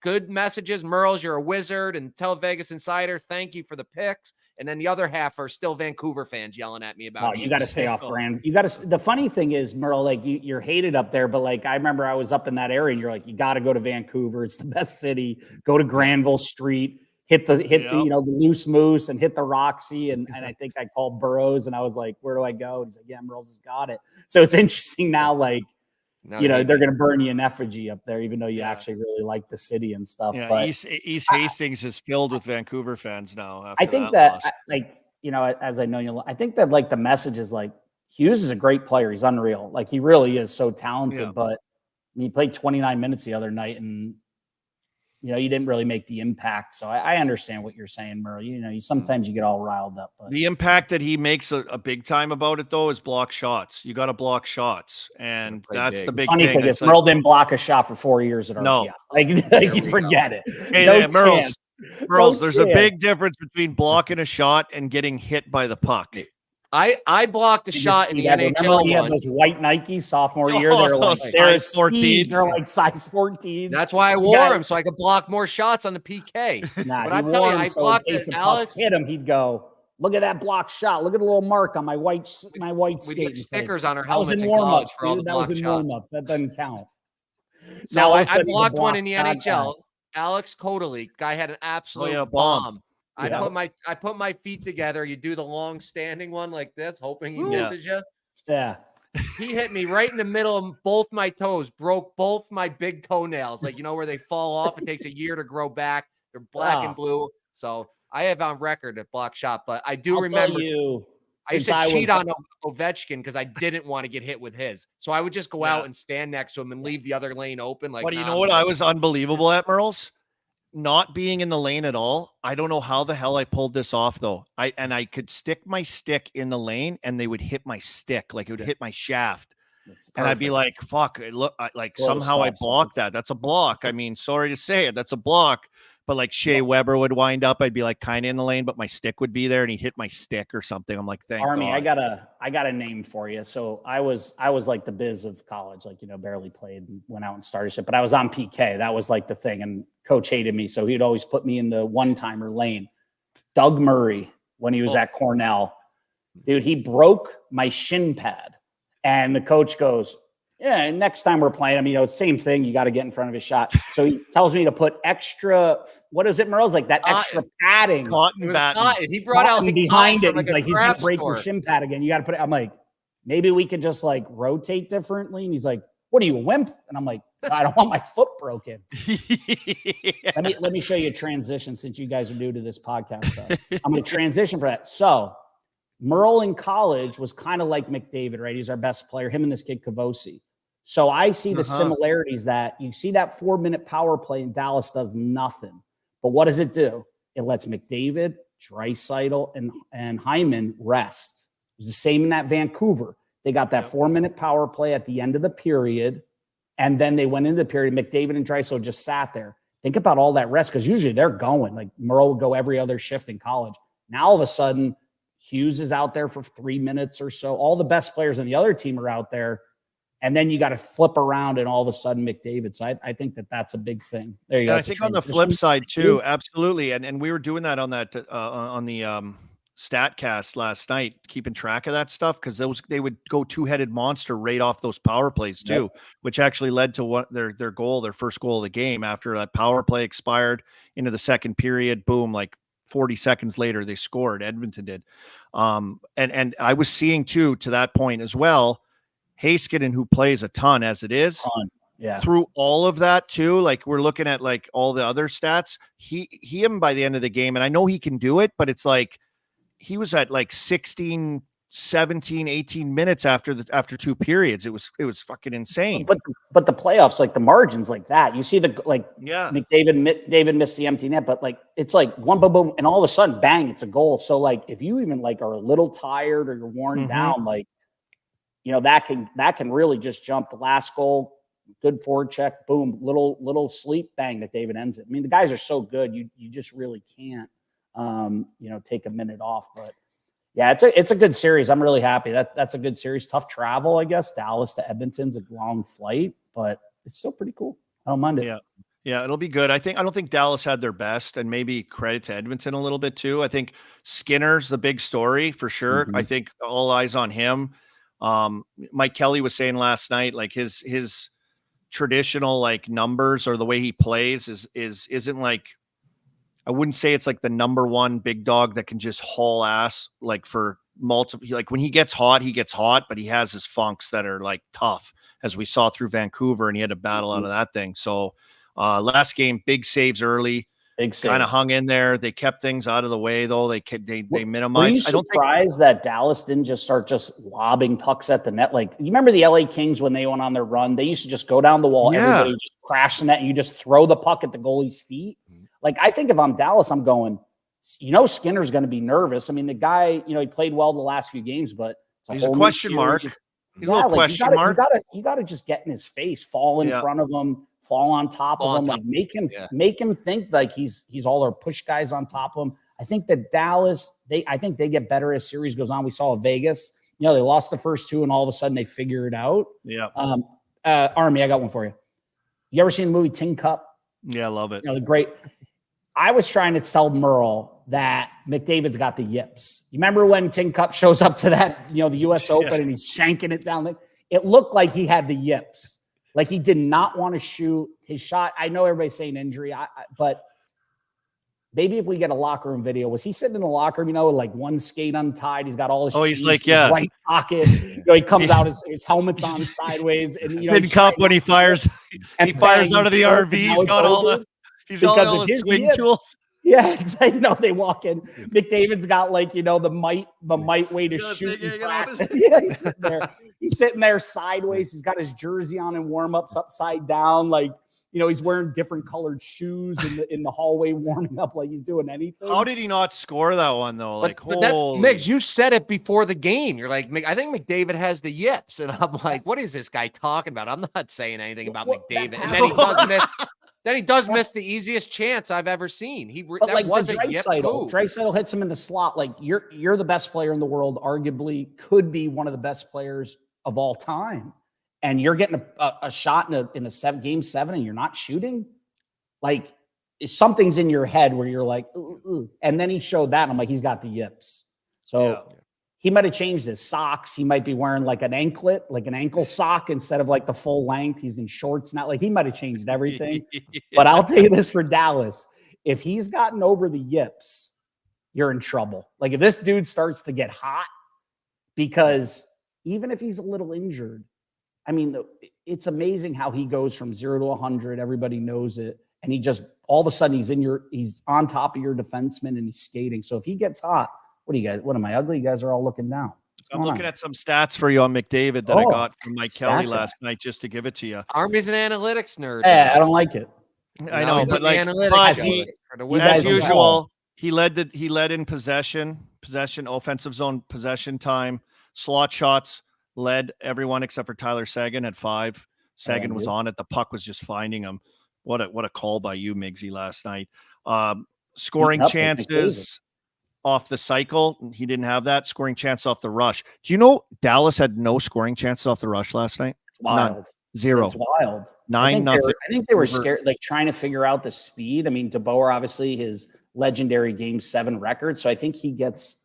[SPEAKER 2] good messages. Murls, you're a wizard, and tell Vegas Insider thank you for the picks. and then the other half are still Vancouver fans yelling at me about.
[SPEAKER 5] Oh, you got to stay off Grand. You got to. The funny thing is, Merle, like you're hated up there, but like I remember I was up in that area, and you're like, you got to go to Vancouver. It's the best city. Go to Granville Street. Hit the the Loose Moose and hit the Roxy. And I think I called Burroughs and I was like, where do I go? And he's like, yeah, Merle's has got it. So it's interesting now, like, they're going to burn you in effigy up there, even though you actually really like the city and stuff.
[SPEAKER 1] Yeah,
[SPEAKER 5] but
[SPEAKER 1] East Hastings is filled with Vancouver fans now.
[SPEAKER 5] I think that as I know you, I think that like the message is like, Hughes is a great player. He's unreal. Like he really is so talented, but he played 29 minutes the other night and, you didn't really make the impact. So I understand what you're saying, Murray. You sometimes you get all riled up. But.
[SPEAKER 1] The impact that he makes a big time about it, though, is block shots. You got to block shots. And that's the big
[SPEAKER 5] funny
[SPEAKER 1] thing.
[SPEAKER 5] Is Merle didn't block a shot for 4 years at RPI.
[SPEAKER 1] No.
[SPEAKER 5] You forget it.
[SPEAKER 1] Hey, Merles, there's a big difference between blocking a shot and getting hit by the puck.
[SPEAKER 2] I blocked a shot in the NHL.
[SPEAKER 5] He had those white Nikes sophomore year. They're like
[SPEAKER 1] size 14.
[SPEAKER 5] They're like size 14.
[SPEAKER 2] That's why I wore them so I could block more shots on the PK.
[SPEAKER 5] But
[SPEAKER 2] I'm telling you, I blocked it. Alex
[SPEAKER 5] hit him. He'd go, look at that block shot. Look at the little mark on my white skate.
[SPEAKER 2] We get stickers on our
[SPEAKER 5] helmets. That was in warm-ups, dude. That was in warm-ups. That doesn't count.
[SPEAKER 2] So now I blocked one in the NHL. Alex Kodalik, guy had an absolute bomb. I put my feet together. You do the long standing one like this, hoping he misses you.
[SPEAKER 5] Yeah.
[SPEAKER 2] He hit me right in the middle of both my toes, broke both my big toenails. Like, where they fall off. It takes a year to grow back. They're black and blue. So I have on record a block shot, but I do remember I used to cheat on Ovechkin because I didn't want to get hit with his. So I would just go out and stand next to him and leave the other lane open. Like,
[SPEAKER 1] but you know what I was unbelievable at, Merles? Not being in the lane at all. I don't know how the hell I pulled this off though. I could stick my stick in the lane and they would hit my stick. Like it would hit my shaft. And I'd be like, fuck, somehow I blocked that. That's a block. I mean, sorry to say it. That's a block. But like Shea Weber would wind up. I'd be like kind of in the lane, but my stick would be there and he'd hit my stick or something. I'm like, thank
[SPEAKER 5] Army,
[SPEAKER 1] God.
[SPEAKER 5] I got a name for you. So I was like the biz of college, like, barely played and went out and started shit, but I was on PK. That was like the thing. And coach hated me. So he'd always put me in the one-timer lane. Doug Murray, when he was at Cornell, dude, he broke my shin pad. And the coach goes, yeah, and next time we're playing him, same thing. You got to get in front of his shot. So he tells me to put extra, what is it, Merle's? Like that extra padding.
[SPEAKER 1] Cotton batting.
[SPEAKER 2] He brought out
[SPEAKER 5] behind it. He's like, he's going to break your shin pad again. You got to put it. I'm like, maybe we could just like rotate differently. And he's like, what are you, a wimp? And I'm like, I don't want my foot broken. Let me show you a transition since you guys are new to this podcast stuff. I'm going to transition for that. So Murl in college was kind of like McDavid, right? He's our best player, him and this kid Kavosi. So I see the similarities that you see that 4-minute power play in Dallas does nothing. But what does it do? It lets McDavid, Draisaitl, and Hyman rest. It was the same in that Vancouver. They got that 4-minute power play at the end of the period, and then they went into the period. McDavid and Draisaitl just sat there. Think about all that rest, because usually they're going. Like Merle would go every other shift in college. Now all of a sudden, Hughes is out there for 3 minutes or so. All the best players on the other team are out there. And then you got to flip around and all of a sudden McDavid. So I think that's a big thing. There you go.
[SPEAKER 1] I think on the flip side too, absolutely. And we were doing that on that on the StatCast last night, keeping track of that stuff, because they would go two-headed monster right off those power plays too, which actually led to their first goal of the game after that power play expired into the second period. Boom, like 40 seconds later they scored. Edmonton did. And I was seeing too, to that point as well, Heiskanen, who plays a ton as it is, through all of that too, like we're looking at like all the other stats, him by the end of the game, and I know he can do it, but it's like he was at like 16, 17, 18 minutes after two periods. It was fucking insane.
[SPEAKER 5] But the playoffs, like the margins like that, you see David missed the empty net, but like it's like one boom, boom, and all of a sudden, bang, it's a goal. So like if you even like are a little tired or you're worn down, like, that can really just jump. The last goal, good forward check, boom, little sleep, bang, that David ends it. I mean, the guys are so good, you just really can't, take a minute off. But yeah, it's a good series. I'm really happy. That's a good series. Tough travel, I guess. Dallas to Edmonton's a long flight, but it's still pretty cool. I don't mind it.
[SPEAKER 1] Yeah. Yeah, it'll be good. I don't think Dallas had their best, and maybe credit to Edmonton a little bit too. I think Skinner's the big story for sure.
[SPEAKER 4] Mhm.
[SPEAKER 1] I think all eyes on him. Mike Kelly was saying last night, like his traditional like numbers or the way he plays isn't like, I wouldn't say it's like the number one big dog that can just haul ass like for multiple. Like when he gets hot, but he has his funks that are like tough, as we saw through Vancouver, and he had to battle out of that thing. So last game, big saves early,
[SPEAKER 5] Big saves.
[SPEAKER 1] kind of hung in there. They kept things out of the way though. They
[SPEAKER 5] Were you
[SPEAKER 1] minimized. I don't think
[SPEAKER 5] surprised that Dallas didn't just start lobbing pucks at the net? Like, you remember the LA Kings when they went on their run? They used to just go down the wall, everybody just crash the net, and you just throw the puck at the goalie's feet. Like, I think if I'm Dallas, I'm going, Skinner's going to be nervous. I mean, the guy, he played well the last few games, but
[SPEAKER 1] he's a question mark. He's a little question mark.
[SPEAKER 5] You got to just get in his face, fall in front of him, fall on top of him, like make him think like he's all our push guys on top of him. I think that Dallas, I think they get better as series goes on. We saw Vegas, they lost the first two and all of a sudden they figure it out.
[SPEAKER 1] Yeah.
[SPEAKER 5] Army, I got one for you. You ever seen the movie Tin Cup?
[SPEAKER 1] Yeah, I love it.
[SPEAKER 5] The great. I was trying to tell Merle that McDavid's got the yips. You remember when Tin Cup shows up to that, the U.S. Open and he's shanking it down? It looked like he had the yips. Like he did not want to shoot his shot. I know everybody's saying injury, but maybe if we get a locker room video, was he sitting in the locker room, with like one skate untied? He's got all his
[SPEAKER 1] he's like,
[SPEAKER 5] his right pocket. He comes out, his helmet's on sideways. And,
[SPEAKER 1] Tin Cup when he fires, out of the RV. He's got all the swing tools.
[SPEAKER 5] Yeah, they walk in. McDavid's got the might way to shoot. Yeah, he's sitting there sideways. He's got his jersey on and warm-ups upside down. He's wearing different colored shoes in the hallway, warming up like he's doing anything.
[SPEAKER 1] How did he not score that one though?
[SPEAKER 2] But that's Migs. You said it before the game. You're like, I think McDavid has the yips, and I'm like, what is this guy talking about? I'm not saying anything about McDavid, and then he does miss. Then he does miss the easiest chance I've ever seen. That was a yip move.
[SPEAKER 5] Draisaitl hits him in the slot. Like you're the best player in the world, arguably could be one of the best players of all time, and you're getting a shot in a game 7 and you're not shooting. Like something's in your head where you're like, ooh. And then he showed that, and I'm like, he's got the yips. So he might have changed his socks. He might be wearing like an anklet, like an ankle sock instead of like the full length. He's in shorts now. Like he might have changed everything. But I'll tell you this for Dallas, if he's gotten over the yips, you're in trouble. Like if this dude starts to get hot, because even if he's a little injured, I mean, it's amazing how he goes from 0 to 100. Everybody knows it. And he just, all of a sudden he's on top of your defenseman and he's skating. So if he gets hot, what am I ugly? You guys are all looking down.
[SPEAKER 1] I'm looking at some stats for you on McDavid that I got from Mike Kelly last night, just to give it to you.
[SPEAKER 2] Army's an analytics nerd.
[SPEAKER 5] Yeah, I don't like it.
[SPEAKER 1] I know, but as usual, he led in possession, offensive zone possession time, slot shots, led everyone except for Tyler Seguin at 5. Seguin was on it. The puck was just finding him. What a call by you, Migsy, last night. Scoring chances off the cycle, he didn't have that. Scoring chance off the rush. Do you know Dallas had no scoring chances off the rush last night?
[SPEAKER 5] It's wild.
[SPEAKER 1] None. 0.
[SPEAKER 5] It's wild.
[SPEAKER 1] 9-0.
[SPEAKER 5] I think they were scared, like trying to figure out the speed. I mean, DeBoer, obviously his legendary Game 7 record. So I think he gets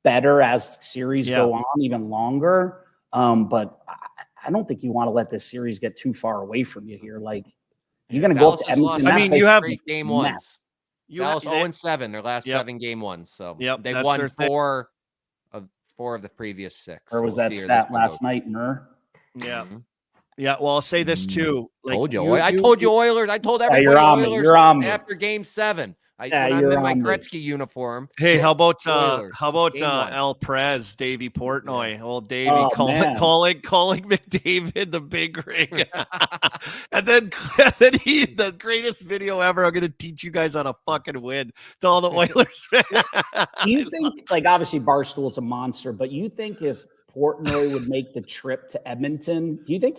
[SPEAKER 5] better as series go on, even longer. But I don't think you want to let this series get too far away from you here. Like you're going to go up to Edmonton.
[SPEAKER 1] I mean, you have
[SPEAKER 2] game 1s. Dallas 0-7, their last 7 game 1s. So they won 4 of the previous 6.
[SPEAKER 5] Or was that stat last night, Mur?
[SPEAKER 1] Yeah. Yeah. Well, I'll say this too.
[SPEAKER 2] Like, I told you Oilers. I told everybody Oilers after game 7. I'm in my Gretzky uniform.
[SPEAKER 1] Hey, how about El Prez, Davey Portnoy, old Davey calling McDavid the big ring, and then the greatest video ever. I'm gonna teach you guys how to fucking win to all the Oilers fans.
[SPEAKER 5] Do you think, like, obviously Barstool's a monster, but you think if Portnoy would make the trip to Edmonton, do you think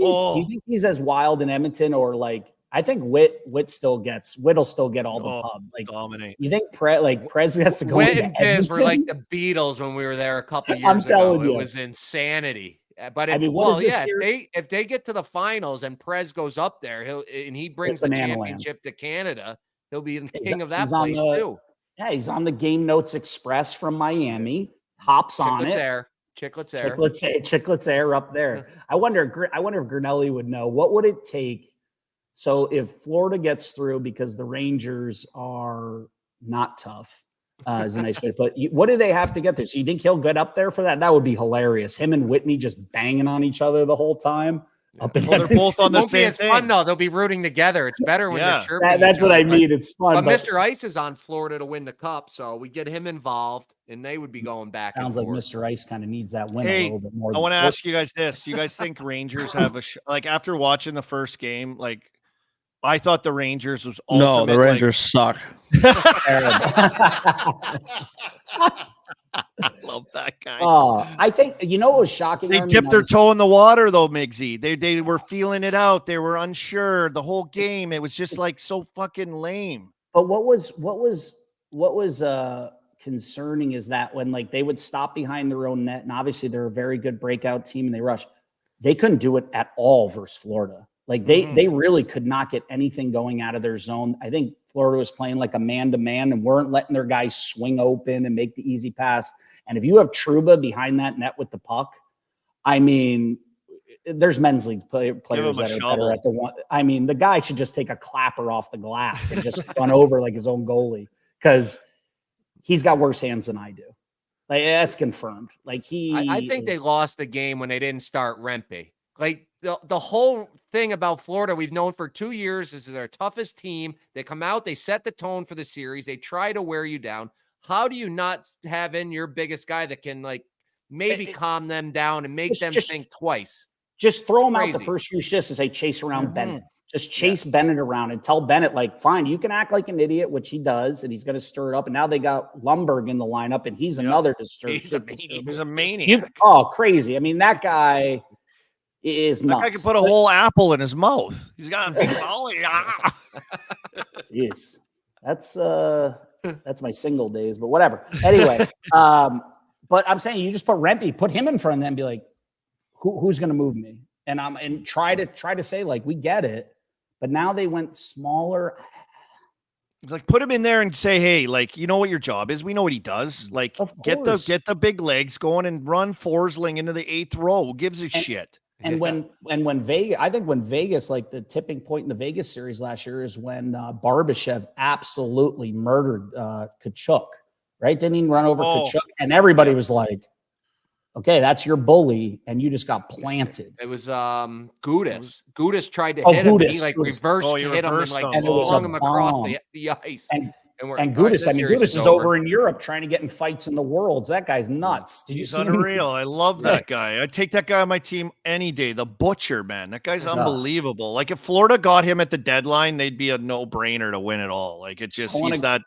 [SPEAKER 5] he's as wild in Edmonton, or like? I think Whit'll still get all the pub. Like
[SPEAKER 1] dominate.
[SPEAKER 5] You think Prez has to go?
[SPEAKER 2] Whit and Biz were like the Beatles when we were there a couple years ago. It was insanity. But if,
[SPEAKER 5] I mean, what is this
[SPEAKER 2] if they get to the finals and Prez goes up there, he brings the championship to Canada, he'll be the king of that place too.
[SPEAKER 5] Yeah, he's on the Game Notes Express from Miami. Hops on it. Chicklets Air up there. I wonder if Grinelli would know, what would it take. So if Florida gets through, because the Rangers are not tough, is a nice way to put it. What do they have to get there? So you think he'll get up there for that? That would be hilarious. Him and Whitney just banging on each other the whole time.
[SPEAKER 1] Well, they're both on the same thing.
[SPEAKER 2] Fun though. They'll be rooting together. It's better when they're chirping.
[SPEAKER 5] That's what I mean. It's fun.
[SPEAKER 2] But Mr. Ice is on Florida to win the cup, so we get him involved, and they would be going back.
[SPEAKER 5] Sounds like Mr. Ice kind of needs that win a little bit more.
[SPEAKER 1] I want to ask you guys this: do you guys think Rangers have like after watching the first game, like I thought the Rangers was ultimate,
[SPEAKER 3] the Rangers suck.
[SPEAKER 1] I love that guy.
[SPEAKER 5] I think what was shocking.
[SPEAKER 1] They dipped their toe in the water though, Migsy. They were feeling it out. They were unsure the whole game. It was just like so fucking lame.
[SPEAKER 5] But what was concerning is that when like they would stop behind their own net, and obviously they're a very good breakout team and they rush, they couldn't do it at all versus Florida. Like they really could not get anything going out of their zone. I think Florida was playing like a man-to-man and weren't letting their guys swing open and make the easy pass. And if you have Trouba behind that net with the puck, I mean, there's men's league players that are better at the one. I mean, the guy should just take a clapper off the glass and just run over like his own goalie, because he's got worse hands than I do. Like that's confirmed. Like
[SPEAKER 2] I think they lost the game when they didn't start Rempe. Like the whole thing about Florida we've known for 2 years is their toughest team. They come out, they set the tone for the series. They try to wear you down. How do you not have in your biggest guy that can like maybe calm them down and make them think twice?
[SPEAKER 5] Just throw him out the first few shifts and say, chase around Bennett. Just chase Bennett around and tell Bennett, like, fine, you can act like an idiot, which he does, and he's going to stir it up. And now they got Lumberg in the lineup, and he's another disturber.
[SPEAKER 1] He's a maniac.
[SPEAKER 5] Crazy. I mean, that guy is nuts.
[SPEAKER 1] I could put a whole apple in his mouth. He's got a big volley.
[SPEAKER 5] Jeez. That's my single days, but whatever. Anyway, but I'm saying you just put Rempe, put him in front of them and be like, who's going to move me? And try to say, like, we get it. But now they went smaller.
[SPEAKER 1] Like, put him in there and say, hey, like, you know what your job is. We know what he does. Like, get the big legs going and run Forsling into the 8th row. Who gives a shit?
[SPEAKER 5] And when Vegas, I think when Vegas, like the tipping point in the Vegas series last year is when Barbashev absolutely murdered Kachuk, right? Didn't even run over Kachuk, and everybody was like, okay, that's your bully, and you just got planted.
[SPEAKER 2] It was Gudis. Gudis tried to hit him. He like reversed hit him and like flung him across the ice.
[SPEAKER 5] And Gudis, Gudis is over in Europe trying to get in fights in the Worlds. That guy's nuts. Did you see him?
[SPEAKER 1] Unreal. I love that guy. I'd take that guy on my team any day. The Butcher, man. That guy's unbelievable. Like, if Florida got him at the deadline, they'd be a no-brainer to win it all. Like, it's just he's that.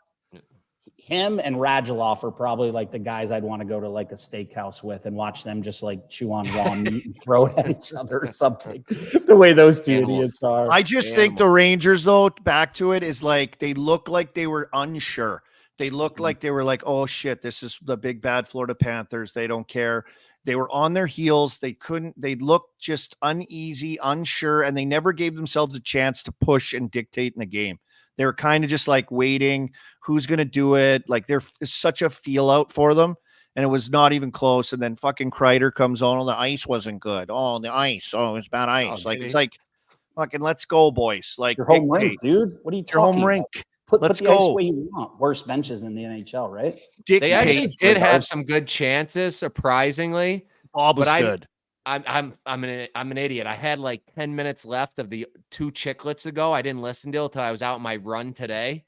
[SPEAKER 5] Him and Radulov are probably like the guys I'd want to go to like a steakhouse with and watch them just like chew on raw meat and throw it at each other or something. The way those two idiots are.
[SPEAKER 1] I just think the Rangers, though, back to it, is like they look like they were unsure. They looked like they were like, oh shit, this is the big bad Florida Panthers. They don't care. They were on their heels. They looked just uneasy, unsure, and they never gave themselves a chance to push and dictate in the game. They were kind of just like waiting. Who's going to do it? Like, there's such a feel out for them. And it was not even close. And then fucking Kreider comes on. Oh, the ice wasn't good. Oh, the ice. Oh, it's bad ice. It's like, fucking let's go, boys. Like,
[SPEAKER 5] your home rink, dude. What are you talking about? Your home rink. Put the ice where you want. Worst benches in the NHL, right?
[SPEAKER 2] They actually did have some good chances, surprisingly.
[SPEAKER 1] Bob was good.
[SPEAKER 2] I'm an idiot. I had like 10 minutes left of the 2 chicklets ago. I didn't listen to it until I was out on my run today.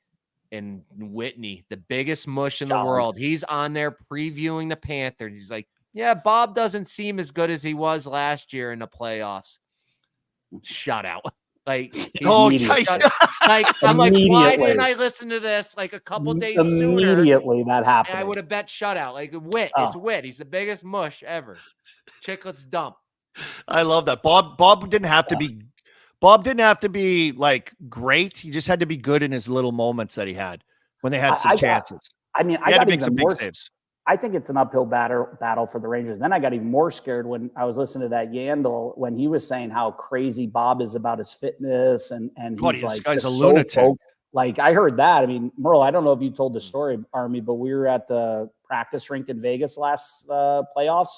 [SPEAKER 2] And Whitney, the biggest mush in the world, he's on there previewing the Panthers. He's like, yeah, Bob doesn't seem as good as he was last year in the playoffs. Shut out. Like, I'm like, why didn't I listen to this like a couple days sooner?
[SPEAKER 5] Immediately that happened.
[SPEAKER 2] And I would have bet shutout. Like, it's Whit. He's the biggest mush ever. Chicklets dump.
[SPEAKER 1] I love that. Bob didn't have to be. Bob didn't have to be like great. He just had to be good in his little moments that he had when they had some chances.
[SPEAKER 5] I had to make some big saves. I think it's an uphill battle for the Rangers. Then I got even more scared when I was listening to that Yandel when he was saying how crazy Bob is about his fitness and he's
[SPEAKER 1] this
[SPEAKER 5] like
[SPEAKER 1] guy's a
[SPEAKER 5] so
[SPEAKER 1] lunatic.
[SPEAKER 5] like I heard that. I mean, Merle, I don't know if you told the story, Army, but we were at the practice rink in Vegas last playoffs,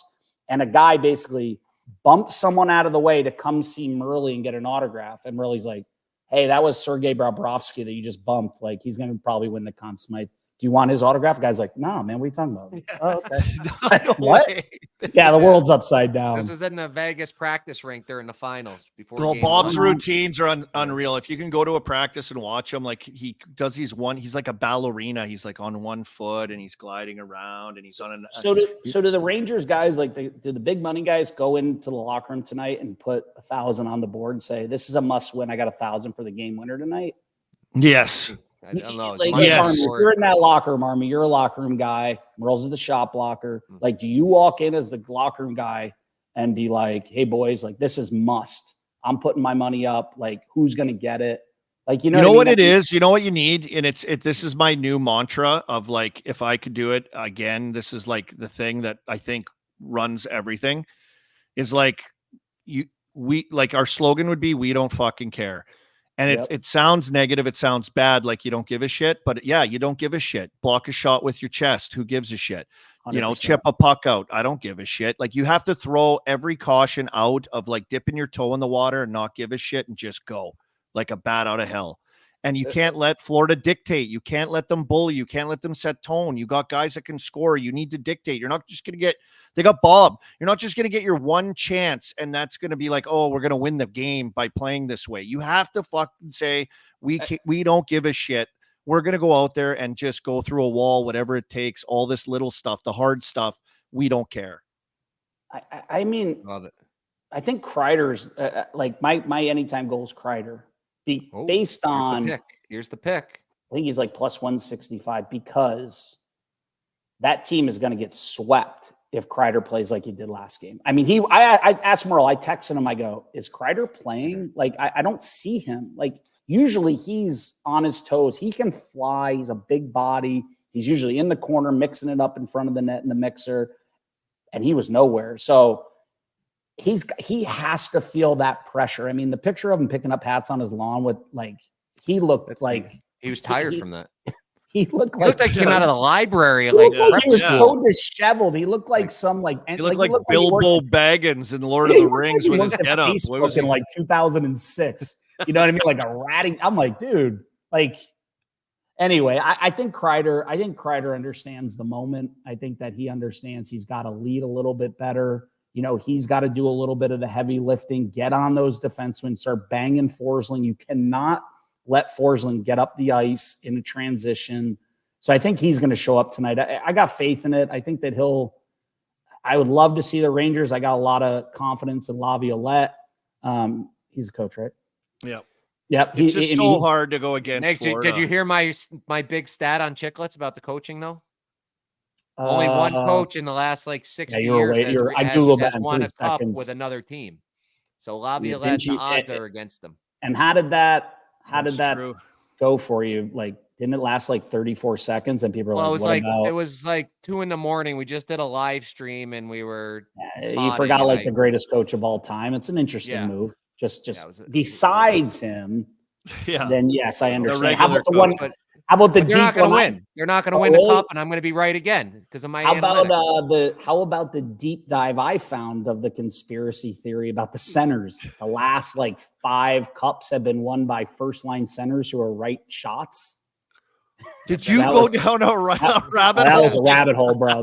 [SPEAKER 5] and a guy basically bumped someone out of the way to come see Murley and get an autograph. And Murley's like, "Hey, that was Sergei Bobrovsky that you just bumped. Like, he's going to probably win the Conn Smythe. Do you want his autograph?" The guy's like, "No, man, what are you talking about?"
[SPEAKER 1] Yeah.
[SPEAKER 5] Oh, okay.
[SPEAKER 1] No
[SPEAKER 5] What?
[SPEAKER 1] way.
[SPEAKER 5] Yeah, the world's upside down.
[SPEAKER 2] This was in the Vegas practice rink during the finals before.
[SPEAKER 1] Well,
[SPEAKER 2] game
[SPEAKER 1] Bob's
[SPEAKER 2] one.
[SPEAKER 1] routines are unreal. If you can go to a practice and watch him, like he does he's like a ballerina. He's like on one foot and he's gliding around and he's on an.
[SPEAKER 5] So do the Rangers guys, like do the big money guys go into the locker room tonight and put 1,000 on the board and say, "This is a must win. I got 1,000 for the game winner tonight"?
[SPEAKER 1] Yes.
[SPEAKER 2] I don't know.
[SPEAKER 5] Like,
[SPEAKER 1] Yes.
[SPEAKER 5] Army, you're in that locker room, Army. You're a locker room guy. Merle's is the shop blocker. Like, do you walk in as the locker room guy and be like, "Hey, boys, like this is must. I'm putting my money up. Like, who's gonna get it?" Like, you know
[SPEAKER 1] what it is? You know what you need? And this is my new mantra of like, if I could do it again, this is like the thing that I think runs everything is like our slogan would be, "We don't fucking care." And it sounds negative. It sounds bad. Like you don't give a shit, but yeah, you don't give a shit. Block a shot with your chest. Who gives a shit?
[SPEAKER 5] 100%.
[SPEAKER 1] Chip a puck out. I don't give a shit. Like you have to throw every caution out of like dipping your toe in the water and not give a shit and just go like a bat out of hell. And you can't let Florida dictate. You can't let them bully. You can't let them set tone. You got guys that can score. You need to dictate. You're not just going to they got Bob. You're not just going to get your one chance. And that's going to be like, oh, we're going to win the game by playing this way. You have to fucking say, we don't give a shit. We're going to go out there and just go through a wall, whatever it takes, all this little stuff, the hard stuff. We don't care.
[SPEAKER 5] I mean,
[SPEAKER 2] Love it.
[SPEAKER 5] I think Kreider's like my anytime goal is Kreider. Based on
[SPEAKER 2] here's the pick.
[SPEAKER 5] I think he's like plus 165 because that team is going to get swept if Kreider plays like he did last game. I mean, I asked Merle, I texted him, I go, "Is Kreider playing?" Like, I don't see him. Like, usually he's on his toes. He can fly. He's a big body. He's usually in the corner, mixing it up in front of the net in the mixer. And he was nowhere. So he has to feel that pressure. I mean, the picture of him picking up hats on his lawn with he looked like
[SPEAKER 2] he was tired from that.
[SPEAKER 5] He looked
[SPEAKER 2] like he came out of the library.
[SPEAKER 5] He was so disheveled. He looked like some
[SPEAKER 1] he looked like Bilbo Baggins in Lord of the Rings with his get up.
[SPEAKER 5] What was he? In like 2006? You know what I mean? Like a ratting. I'm like, dude. Like, anyway, I think Kreider understands the moment. I think that he understands he's got to lead a little bit better. He's got to do a little bit of the heavy lifting, get on those defensemen, start banging Forsling. You cannot let Forsling get up the ice in a transition. So I think he's going to show up tonight. I got faith in it. I think that I would love to see the Rangers. I got a lot of confidence in Laviolette. He's a coach, right?
[SPEAKER 1] Yeah.
[SPEAKER 5] Yeah.
[SPEAKER 1] It's just so hard to go against
[SPEAKER 2] Nick,
[SPEAKER 1] Florida.
[SPEAKER 2] did you hear my big stat on Chicklets about the coaching though? Only one coach in the last like 60 years has won a cup with another team. So Laviolette, the odds are against them.
[SPEAKER 5] And how did that go for you? Like, didn't it last like 34 seconds? And people were
[SPEAKER 2] it was like 2 a.m. We just did a live stream and we were.
[SPEAKER 5] You forgot like the greatest coach of all time. It's an interesting move. Just besides him.
[SPEAKER 1] Yeah.
[SPEAKER 5] Then yes, I understand.
[SPEAKER 2] How about the they're not going to win? They're not going to win the cup, and I'm going to be right again because of my. How
[SPEAKER 5] about the deep dive I found of the conspiracy theory about the centers? The last like 5 cups have been won by first line centers who are right shots.
[SPEAKER 1] Did you go down a rabbit hole?
[SPEAKER 5] That was a rabbit hole, bro.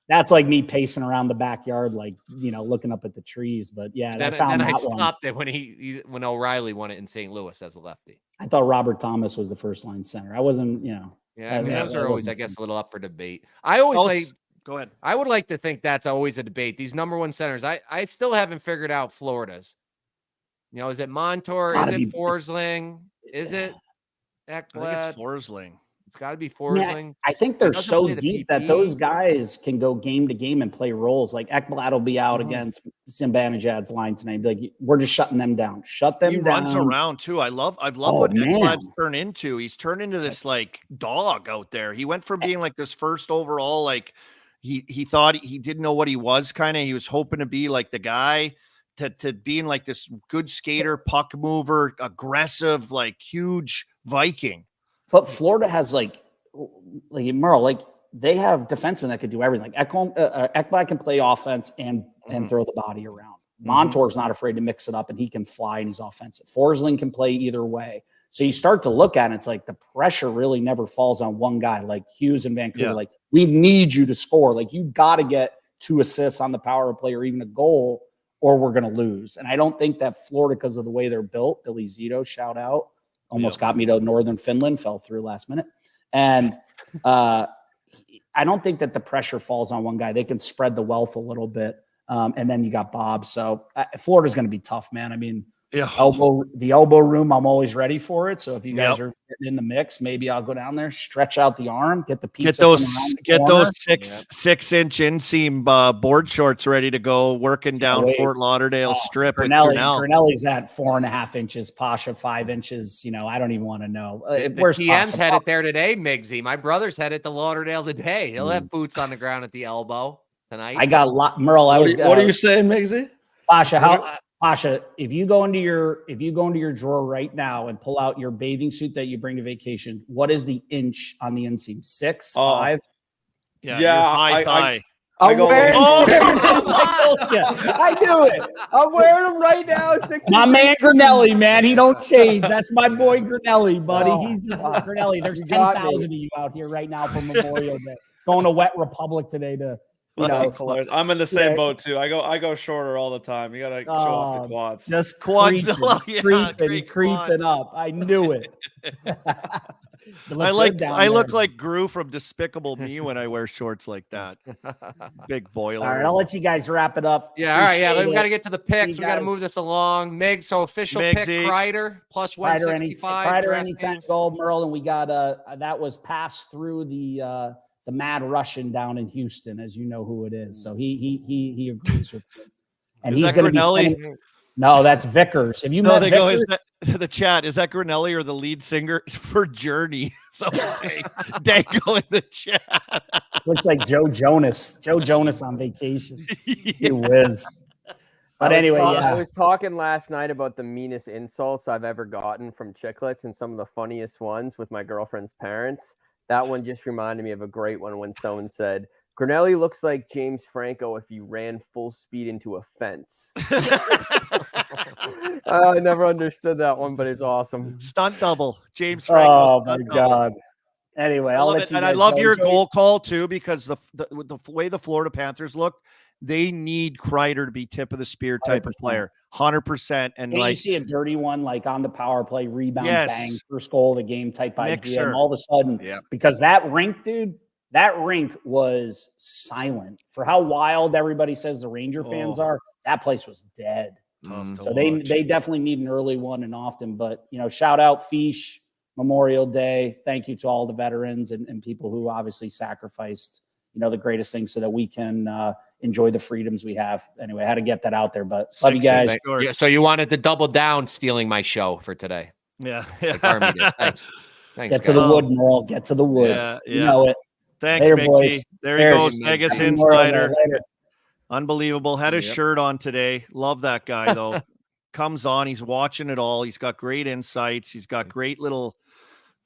[SPEAKER 5] That's like me pacing around the backyard, like looking up at the trees. But yeah, I
[SPEAKER 2] stopped it when O'Reilly won it in St. Louis as a lefty.
[SPEAKER 5] I thought Robert Thomas was the first line center. I wasn't,
[SPEAKER 2] Yeah, I mean, those are always, I guess, a little up for debate. I always say,
[SPEAKER 1] go ahead.
[SPEAKER 2] I would like to think that's always a debate. These number one centers, I still haven't figured out Florida's. Is it Montour? Is it Forsling? Is it Ekblad?
[SPEAKER 1] I think it's Forsling.
[SPEAKER 2] It's got to be Forsling.
[SPEAKER 5] Yeah, I think they're so deep that those guys can go game to game and play roles. Like Ekblad will be out against Zibanejad's line tonight. Be like, we're just shutting them down. Shut them down. He runs
[SPEAKER 1] around too. I've loved what Ekblad's turned into. He's turned into this like dog out there. He went from being like this first overall like he thought he didn't know what he was. He was hoping to be like the guy to being like this good skater, puck mover, aggressive, like huge Viking.
[SPEAKER 5] But Florida has like Merle, like they have defensemen that could do everything. Like Ekblad can play offense and throw the body around. Montour's not afraid to mix it up, and he can fly, and he's offensive. Forsling can play either way. So you start to look at it, it's like the pressure really never falls on one guy, like Hughes in Vancouver.
[SPEAKER 1] Yeah.
[SPEAKER 5] Like, we need you to score. Like, you got to get 2 assists on the power play or even a goal, or we're going to lose. And I don't think that Florida, because of the way they're built, Billy Zito, shout out, almost got me to Northern Finland, fell through last minute. And I don't think that the pressure falls on one guy. They can spread the wealth a little bit. And then you got Bob. So Florida's going to be tough, man. I mean, the elbow room, I'm always ready for it. So if you guys are getting in the mix, maybe I'll go down there, stretch out the arm, get the pizza.
[SPEAKER 1] Get those 6-inch inseam board shorts ready to go, working down Fort Lauderdale Strip with Grinnell.
[SPEAKER 5] Grinnelli's at 4.5 inches, Pasha 5 inches. You know, I don't even want to know.
[SPEAKER 2] Where's TM's headed there today, Migsy? My brother's headed to Lauderdale today. He'll have boots on the ground at the elbow tonight.
[SPEAKER 5] I got Merle.
[SPEAKER 3] What are you saying, Migsy?
[SPEAKER 5] Pasha, if you go into your drawer right now and pull out your bathing suit that you bring to vacation, what is the inch on the inseam? 6, 5?
[SPEAKER 1] Yeah, high thigh.
[SPEAKER 5] I told you. I knew it. I'm wearing them right now. My man Grinelli, man. He don't change. That's my boy Grinelli, buddy. He's just Grinelli. There's 10,000 of you out here right now for Memorial Day. Going to Wet Republic today to
[SPEAKER 3] I'm in the same boat too. I go shorter all the time. You gotta show off the quads.
[SPEAKER 5] Just
[SPEAKER 1] quads,
[SPEAKER 5] creeping up. I knew it.
[SPEAKER 1] I look like Gru from Despicable Me when I wear shorts like that. Big boiler.
[SPEAKER 5] All right, I'll let you guys wrap it up.
[SPEAKER 2] Yeah, all right. Yeah, we got to get to the picks. We got to move this along. Migs, so official pick Kreider plus 165.
[SPEAKER 5] Kreider anytime goal, Merle, and we got that was passed through the Mad Russian down in Houston, as you know who it is. So he agrees with it. And he's going to be no, that's Vickers. Have you met Vickers?
[SPEAKER 1] The chat, is that Grinelli or the lead singer for Journey? So Dango in the chat.
[SPEAKER 5] Looks like Joe Jonas. Joe Jonas on vacation. He whiz. But anyway,
[SPEAKER 4] I was talking last night about the meanest insults I've ever gotten from chiclets, and some of the funniest ones with my girlfriend's parents. That one just reminded me of a great one when someone said, Grinelli looks like James Franco if you ran full speed into a fence. I never understood that one, but it's awesome.
[SPEAKER 1] Stunt double, James Franco.
[SPEAKER 5] Oh, my God. Anyway, I'll let you
[SPEAKER 1] and I love your goal call, too, because the way the Florida Panthers look, they need Kreider to be tip of the spear type 100%. Of player. 100%. And
[SPEAKER 5] you see a dirty one like on the power play, rebound, bang, first goal of the game type idea. And all of a sudden, because that rink, dude, that rink was silent for how wild everybody says the Ranger fans are. That place was dead. So they definitely need an early one and often. But, shout out Fish, Memorial Day. Thank you to all the veterans and people who obviously sacrificed, the greatest thing so that we can enjoy the freedoms we have. Anyway, I had to get that out there, but love you guys.
[SPEAKER 2] So you wanted to double down stealing my show for today.
[SPEAKER 1] Yeah.
[SPEAKER 2] Like Army did. Thanks.
[SPEAKER 5] Get to the wood, Merle. Get to the wood.
[SPEAKER 1] Yeah.
[SPEAKER 5] You know it.
[SPEAKER 1] Thanks, Migsy. There he goes. Vegas Insider. Unbelievable. Had his shirt on today. Love that guy, though. Comes on. He's watching it all. He's got great insights. He's got great little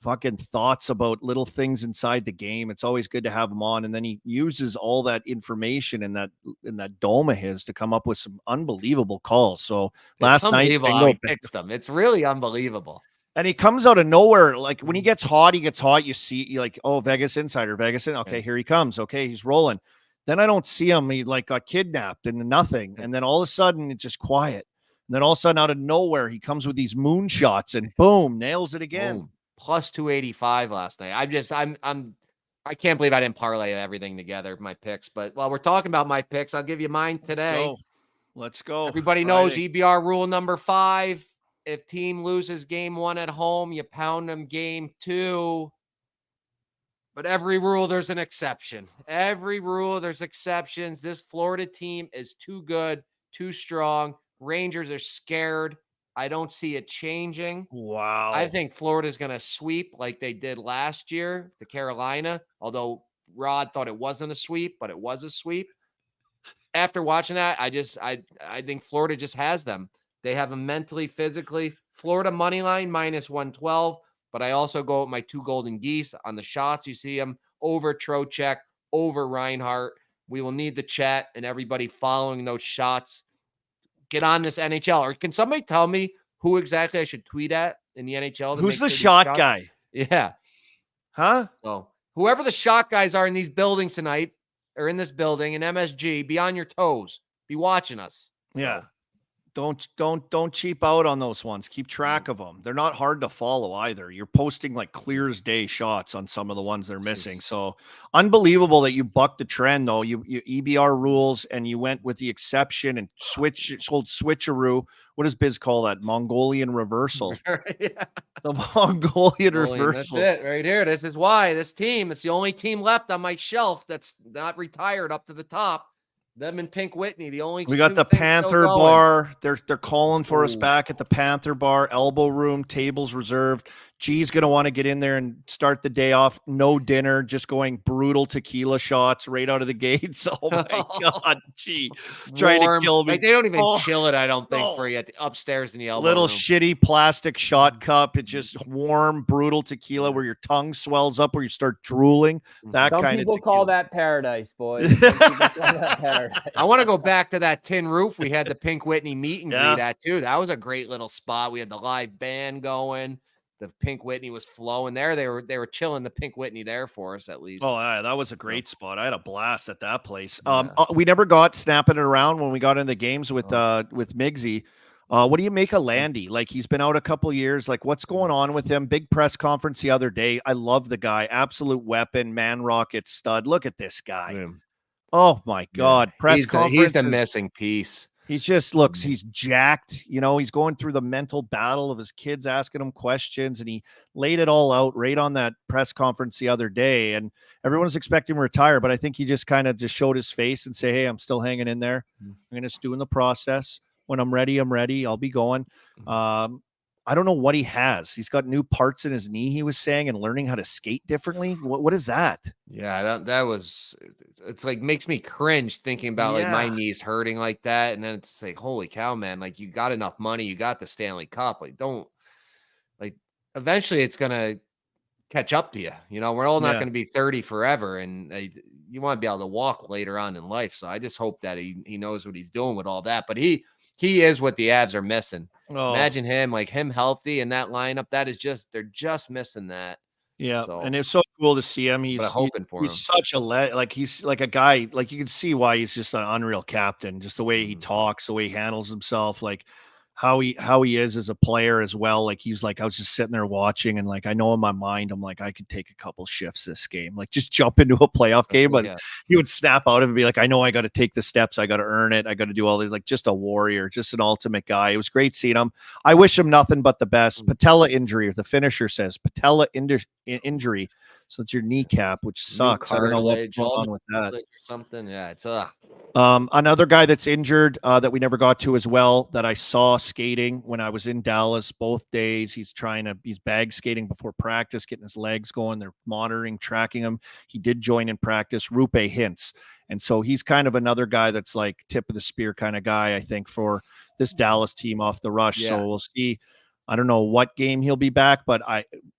[SPEAKER 1] fucking thoughts about little things inside the game. It's always good to have him on. And then he uses all that information in that dome of his to come up with some unbelievable calls. So last night,
[SPEAKER 2] he picks them. It's really unbelievable.
[SPEAKER 1] And he comes out of nowhere. Like when he gets hot, you see, you're like, oh, Vegas Insider, Okay, here he comes. Okay, he's rolling. Then I don't see him. He got kidnapped and nothing. And then all of a sudden, it's just quiet. And then all of a sudden, out of nowhere, he comes with these moonshots and boom, nails it again.
[SPEAKER 2] Boom. Plus 285 last night. I can't believe I didn't parlay everything together, my picks. But while we're talking about my picks, I'll give you mine today.
[SPEAKER 1] Let's go.
[SPEAKER 2] Everybody knows EBR rule number 5. If team loses game 1 at home, you pound them game 2. But every rule, there's an exception. Every rule, there's exceptions. This Florida team is too good, too strong. Rangers are scared. I don't see it changing.
[SPEAKER 1] Wow.
[SPEAKER 2] I think Florida's going to sweep like they did last year to Carolina, although Rod thought it wasn't a sweep, but it was a sweep. After watching that, I think Florida just has them. They have them mentally, physically. Florida money line -112, but I also go with my 2 golden geese on the shots. You see them over Trocheck, over Reinhart. We will need the chat and everybody following those shots. Get on this NHL. Or can somebody tell me who exactly I should tweet at in the NHL?
[SPEAKER 1] Who's the shot guy?
[SPEAKER 2] Yeah.
[SPEAKER 1] Huh?
[SPEAKER 2] So whoever the shot guys are in these buildings tonight, or in this building in MSG, be on your toes. Be watching us.
[SPEAKER 1] Yeah. Don't cheap out on those ones. Keep track of them. They're not hard to follow either. You're posting like clear as day shots on some of the ones they're missing. So unbelievable that you bucked the trend though. You EBR rules and you went with the exception and switcheroo. What does Biz call that? Mongolian reversal.
[SPEAKER 2] Yeah.
[SPEAKER 1] The Mongolian reversal.
[SPEAKER 2] That's it right here. This is why this team, it's the only team left on my shelf that's not retired up to the top. Them and Pink Whitney, the only.
[SPEAKER 1] We got the Panther bar. They're calling for us back at the Panther bar. Elbow room, tables reserved. G's gonna want to get in there and start the day off. No dinner, just going brutal tequila shots right out of the gates. Oh my god, G, trying to kill me.
[SPEAKER 2] Like they don't even chill it. I don't think for you upstairs in the elbow
[SPEAKER 1] little
[SPEAKER 2] room.
[SPEAKER 1] Shitty plastic shot cup. It just warm, brutal tequila where your tongue swells up, where you start drooling. That
[SPEAKER 4] Some
[SPEAKER 1] kind of
[SPEAKER 4] people
[SPEAKER 1] tequila.
[SPEAKER 4] call that paradise, boys. Some people call that paradise.
[SPEAKER 2] I want to go back to that tin roof. We had the Pink Whitney meet and greet at too. That was a great little spot. We had the live band going. The Pink Whitney was flowing there. They were chilling the Pink Whitney there for us at least.
[SPEAKER 1] Oh, yeah, that was a great spot. I had a blast at that place. We never got snapping it around when we got in the games with Migsy. What do you make of Landy? Like he's been out a couple years. Like what's going on with him? Big press conference the other day. I love the guy. Absolute weapon, man rocket stud. Look at this guy.
[SPEAKER 2] Yeah.
[SPEAKER 1] Oh my God. Press conference.
[SPEAKER 2] He's the missing piece.
[SPEAKER 1] He's just looks, he's jacked, you know, he's going through the mental battle of his kids asking him questions, and he laid it all out right on that press conference the other day. And everyone was expecting him to retire, but I think he just kind of just showed his face and say, hey, I'm still hanging in there. I'm just doing the process. When I'm ready, I'm ready. I'll be going. I don't know what he has. He's got new parts in his knee, he was saying, and learning how to skate differently. What is that?
[SPEAKER 2] Yeah, it's like makes me cringe thinking about like my knees hurting like that. And then it's like, holy cow, man, like you got enough money, you got the Stanley Cup. Like, eventually it's going to catch up to you. You know, we're all not going to be 30 forever. And you want to be able to walk later on in life. So I just hope that he knows what he's doing with all that. But he is what the Avs are missing. Imagine him healthy in that lineup. That is they're just missing that.
[SPEAKER 1] Yeah. So, and it's so cool to see him. He's hoping for him. He's such a he's like a guy, like you can see why he's just an unreal captain, just the way he talks, the way he handles himself, like how he is as a player as well. Like he's like, I was just sitting there watching, and like I know in my mind, I'm like, I could take a couple shifts this game, like just jump into a playoff game. But he would snap out of it and be like, I know I got to take the steps, I got to earn it, I got to do all this. Like just a warrior, just an ultimate guy. It was great seeing him. I wish him nothing but the best. Patella injury, the finisher says patella injury. So it's your kneecap, which sucks. I don't know what's going on with that.
[SPEAKER 2] Or something. Yeah, it's
[SPEAKER 1] another guy that's injured that we never got to as well, that I saw skating when I was in Dallas both days. He's bag skating before practice, getting his legs going. They're monitoring, tracking him. He did join in practice, Rupe Hintz. And so he's kind of another guy that's like tip of the spear kind of guy, I think, for this Dallas team off the rush. Yeah. So we'll see. I don't know what game he'll be back, but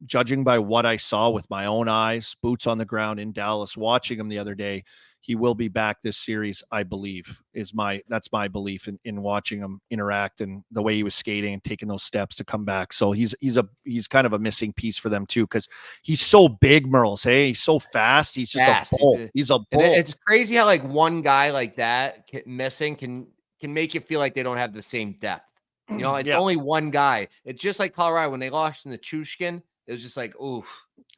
[SPEAKER 1] judging by what I saw with my own eyes, boots on the ground in Dallas, watching him the other day, he will be back this series, I believe. That's my belief in watching him interact and the way he was skating and taking those steps to come back. So he's kind of a missing piece for them too, because he's so big, Murls. Hey, he's so fast. He's just a bull. He's a bull.
[SPEAKER 2] It's crazy how like one guy like that missing can make you feel like they don't have the same depth. You know, it's only one guy. It's just like Colorado when they lost in the Chushkin. It was just like, oof.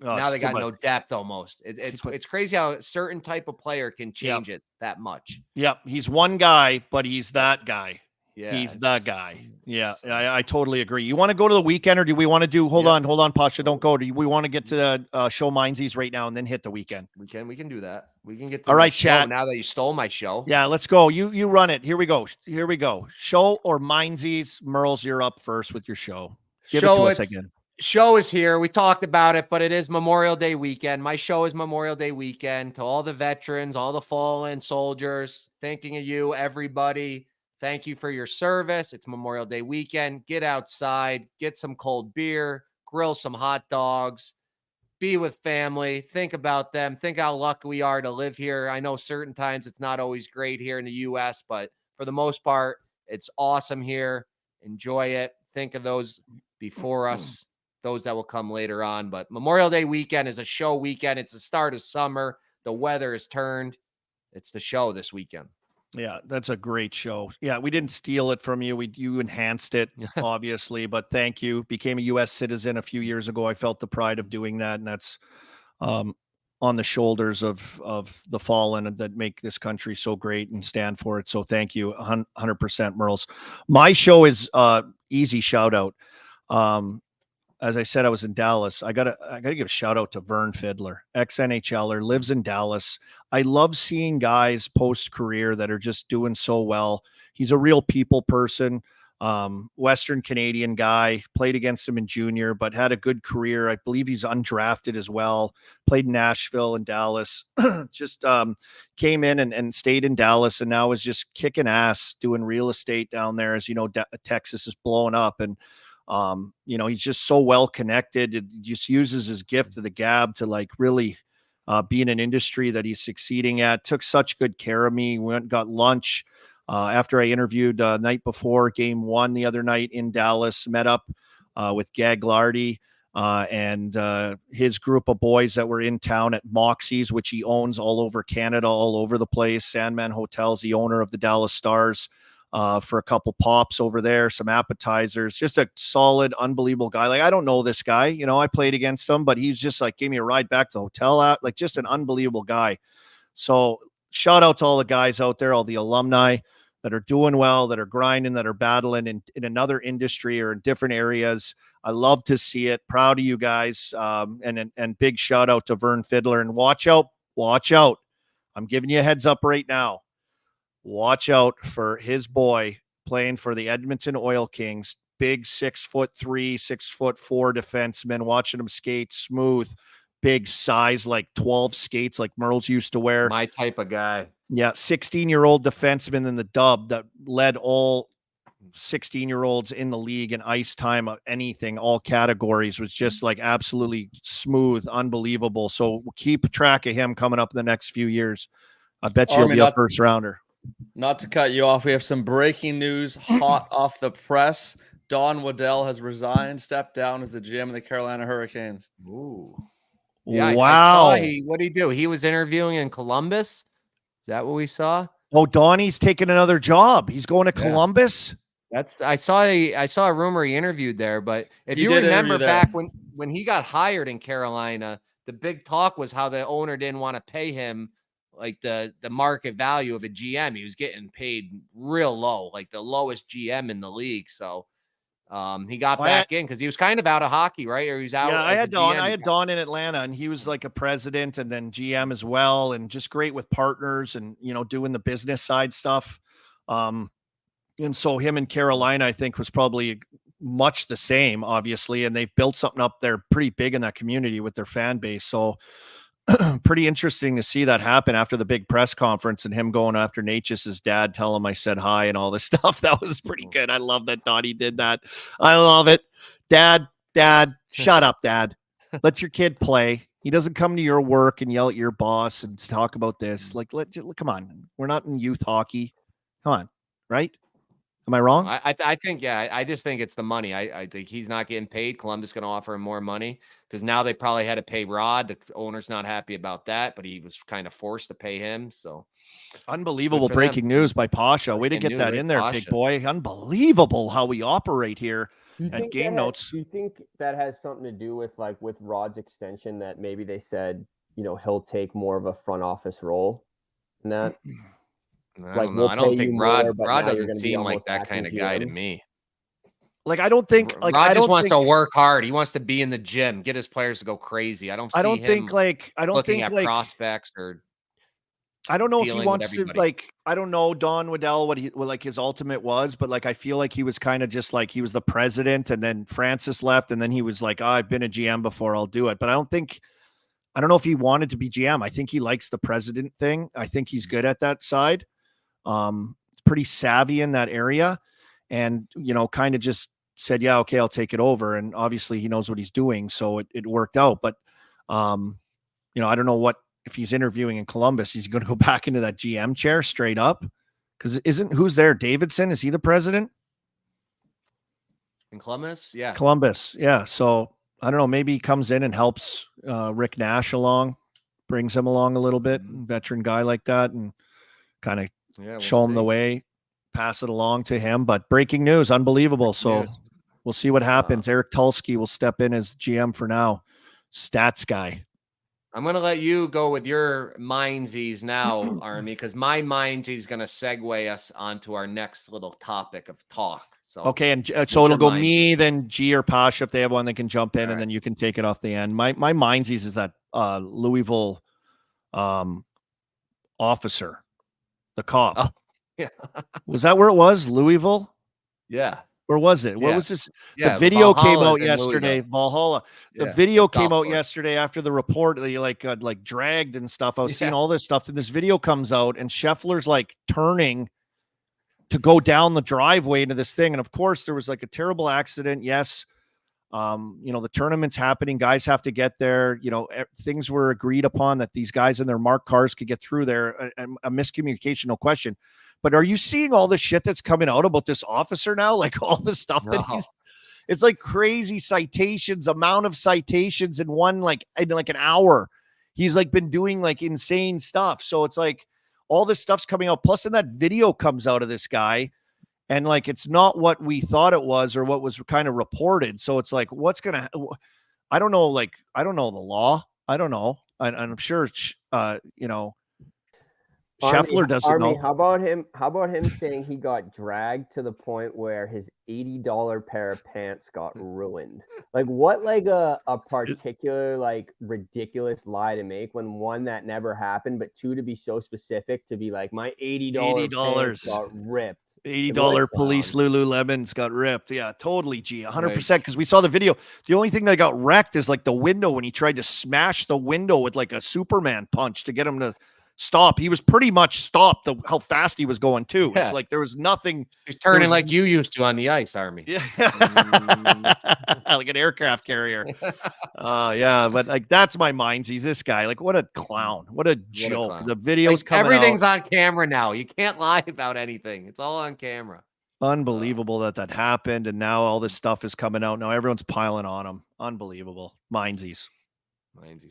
[SPEAKER 2] Now they got no depth almost. It's crazy how a certain type of player can change it that much.
[SPEAKER 1] Yeah, he's one guy, but he's that guy.
[SPEAKER 2] Yeah,
[SPEAKER 1] he's the guy. Yeah, I totally agree. You want to go to the weekend, or do we want to do? Hold on, Pasha, don't go. Do we want to get to the show minzees right now and then hit the weekend?
[SPEAKER 2] We can do that. We can get to
[SPEAKER 1] all right, chat.
[SPEAKER 2] Now that you stole my show.
[SPEAKER 1] Yeah, let's go. You run it. Here we go. Show or minzees. Murls, you're up first with your show. Give it to us again.
[SPEAKER 2] show is here. We talked about it, but it is Memorial Day weekend. My show is Memorial Day weekend. To all the veterans, all the fallen soldiers, thinking of you, everybody. Thank you for your service. It's Memorial Day weekend. Get outside, get some cold beer, grill some hot dogs, be with family. Think about them. Think how lucky we are to live here. I know certain times it's not always great here in the U.S., but for the most part, it's awesome here. Enjoy it. Think of those before us, those that will come later on. But Memorial Day weekend is a show weekend. It's the start of summer. The weather is turned. It's the show this weekend.
[SPEAKER 1] Yeah, that's a great show. Yeah, we didn't steal it from you. You enhanced it, obviously, but thank you. Became a U.S. citizen a few years ago. I felt the pride of doing that, and that's on the shoulders of the fallen that make this country so great and stand for it. So thank you, 100%, Murls. My show is easy shout out. As I said, I was in Dallas. I gotta give a shout out to Vern Fiddler, ex-NHLer, lives in Dallas. I love seeing guys post-career that are just doing so well. He's a real people person, Western Canadian guy, played against him in junior, but had a good career. I believe he's undrafted as well, played in Nashville and Dallas, just came in and stayed in Dallas, and now is just kicking ass doing real estate down there. As you know, Texas is blowing up, and he's just so well connected. It just uses his gift of the gab to like really be in an industry that he's succeeding at. Took such good care of me. We went and got lunch after I interviewed night before game one the other night in Dallas. Met up with Gaglardi and his group of boys that were in town at Moxie's, which he owns all over Canada, all over the place. Sandman Hotel's the owner of the Dallas Stars. For a couple pops over there, some appetizers, just a solid, unbelievable guy. Like, I don't know this guy, I played against him, but he's just like, gave me a ride back to the hotel out, like just an unbelievable guy. So shout out to all the guys out there, all the alumni that are doing well, that are grinding, that are battling in another industry or in different areas. I love to see it. Proud of you guys. And big shout out to Vern Fiddler, and watch out. I'm giving you a heads up right now. Watch out for his boy playing for the Edmonton Oil Kings. Big 6'3", 6'4" defenseman. Watching him skate smooth, big size, like 12 skates, like Murls used to wear.
[SPEAKER 2] My type of guy.
[SPEAKER 1] Yeah, 16-year-old defenseman in the dub that led all 16-year-olds in the league in ice time, anything, all categories. Was just like absolutely smooth, unbelievable. So keep track of him coming up in the next few years. I bet you'll be a first rounder.
[SPEAKER 3] Not to cut you off, we have some breaking news hot off the press. Don Waddell has resigned, stepped down as the GM of the Carolina Hurricanes.
[SPEAKER 2] Ooh. Yeah,
[SPEAKER 1] wow.
[SPEAKER 2] I saw what did he do? He was interviewing in Columbus. Is that what we saw?
[SPEAKER 1] Oh, Donnie's taking another job. He's going to Columbus.
[SPEAKER 2] I saw a rumor he interviewed there, but if you remember back when he got hired in Carolina, the big talk was how the owner didn't want to pay him like the market value of a GM. He was getting paid real low, like the lowest GM in the league. So he got back in because he was kind of out of hockey, right? Or he was out.
[SPEAKER 1] Yeah, I had Don in Atlanta, and he was like a president and then GM as well, and just great with partners and doing the business side stuff. And so him in Carolina, I think, was probably much the same, obviously, and they've built something up there pretty big in that community with their fan base. So pretty interesting to see that happen after the big press conference and him going after Natchis's dad, tell him I said hi and all this stuff. That was pretty good. I love that Donnie did that. I love it. Dad, shut up, Dad. Let your kid play. He doesn't come to your work and yell at your boss and talk about this. Like, come on. We're not in youth hockey. Come on, right? Am I wrong?
[SPEAKER 2] I think, yeah, I just think it's the money. I think he's not getting paid. Columbus going to offer him more money because now they probably had to pay Rod. The owner's not happy about that, but he was kind of forced to pay him. So
[SPEAKER 1] unbelievable breaking news by Pasha. Way to get that in there, Pasha. Big boy. Unbelievable how we operate here at Game Notes.
[SPEAKER 4] Do you think that has something to do with with Rod's extension, that maybe they said, he'll take more of a front office role in that?
[SPEAKER 2] I don't think Rod doesn't seem like that kind of guy to me.
[SPEAKER 1] Like, I don't think
[SPEAKER 2] Rod just wants to work hard. He wants to be in the gym, get his players to go crazy. I don't think looking at prospects or
[SPEAKER 1] I don't know if he
[SPEAKER 2] dealing with
[SPEAKER 1] wants to,
[SPEAKER 2] everybody.
[SPEAKER 1] like, I don't know Don Waddell, what like his ultimate was, but like, I feel like he was kind of just like, he was the president and then Francis left. And then he was like, oh, I've been a GM before, I'll do it. But I don't know if he wanted to be GM. I think he likes the president thing. I think he's good at that side. Pretty savvy in that area, and, you know, kind of just said, yeah, okay, I'll take it over. And obviously he knows what he's doing. So it worked out. But, you know, I don't know if he's interviewing in Columbus, he's going to go back into that GM chair straight up. Cause who's there? Davidson? Is he the president
[SPEAKER 2] In Columbus? Yeah.
[SPEAKER 1] Columbus? Yeah. So I don't know. Maybe he comes in and helps Rick Nash along, brings him along a little bit, veteran guy like that, and kind of show him the way, pass it along to him. But breaking news, unbelievable. So we'll see what happens. Eric Tulsky will step in as GM for now. Stats guy.
[SPEAKER 2] I'm going to let you go with your mindsies now, Army, because my mindsie is going to segue us onto our next little topic of talk. So
[SPEAKER 1] okay, and so it'll go me, then G or Pasha if they have one, they can jump in, and then you can take it off the end. My mindsies is that Louisville officer, the cop.
[SPEAKER 2] Oh, yeah.
[SPEAKER 1] Was that where it was? Louisville?
[SPEAKER 2] Yeah.
[SPEAKER 1] Where was it? What was this? The video came out yesterday. Valhalla. The video came out yesterday after the report. They like dragged and stuff. I was seeing all this stuff, and this video comes out, and Scheffler's like turning to go down the driveway into this thing. And of course, there was like a terrible accident. Yes. You know, the tournament's happening. Guys have to get there. You know, things were agreed upon that these guys in their marked cars could get through there. A miscommunication, no question. But are you seeing all the shit that's coming out about this officer now? Like all the stuff that it's like crazy citations, amount of citations in in an hour. He's like been doing like insane stuff. So it's like all this stuff's coming out. Plus, in that video comes out of this guy, and like it's not what we thought it was or what was kind of reported. So it's like, what's gonna? I don't know. Like I don't know the law. I don't know. And I'm sure, you know. Scheffler doesn't know.
[SPEAKER 4] How about him saying he got dragged to the point where his $80 pair of pants got ruined? Like what, like a particular like ridiculous lie to make when one that never happened, but two to be so specific to be like my $80 pants got ripped.
[SPEAKER 1] $80 police Lululemons got ripped. Yeah, totally. G 100%. Because we saw the video. The only thing that got wrecked is like the window when he tried to smash the window with like a Superman punch to get him to stop. He was pretty much stopped how fast he was going too. It's like there was nothing.
[SPEAKER 2] He's turning like you used to on the ice, Army.
[SPEAKER 1] Yeah. Like an aircraft carrier. Yeah, but like that's my mind. He's this guy. Like what a clown. What a joke. The video's coming
[SPEAKER 2] everything's
[SPEAKER 1] out.
[SPEAKER 2] on camera now. You can't lie about anything. It's all on camera.
[SPEAKER 1] Unbelievable that happened, and now all this stuff is coming out. Now everyone's piling on him. Unbelievable. Mindsies.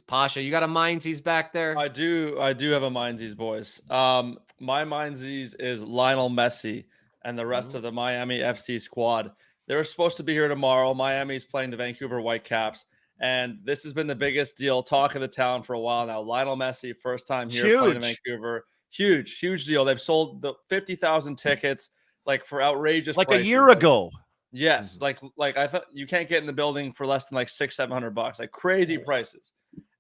[SPEAKER 2] Pasha, you got a mindsies back there?
[SPEAKER 3] I do have a mindsies, boys. My mindsies is Lionel Messi and the rest of the Miami FC squad. They're supposed to be here tomorrow. Miami's playing the Vancouver Whitecaps, and this has been the biggest deal, talk of the town for a while now. Lionel Messi, first time here playing in Vancouver. Huge deal. They've sold the 50,000 tickets like for outrageous
[SPEAKER 1] like
[SPEAKER 3] prices.
[SPEAKER 1] A year ago.
[SPEAKER 3] Yes, like I thought you can't get in the building for less than like $600-700, like crazy prices.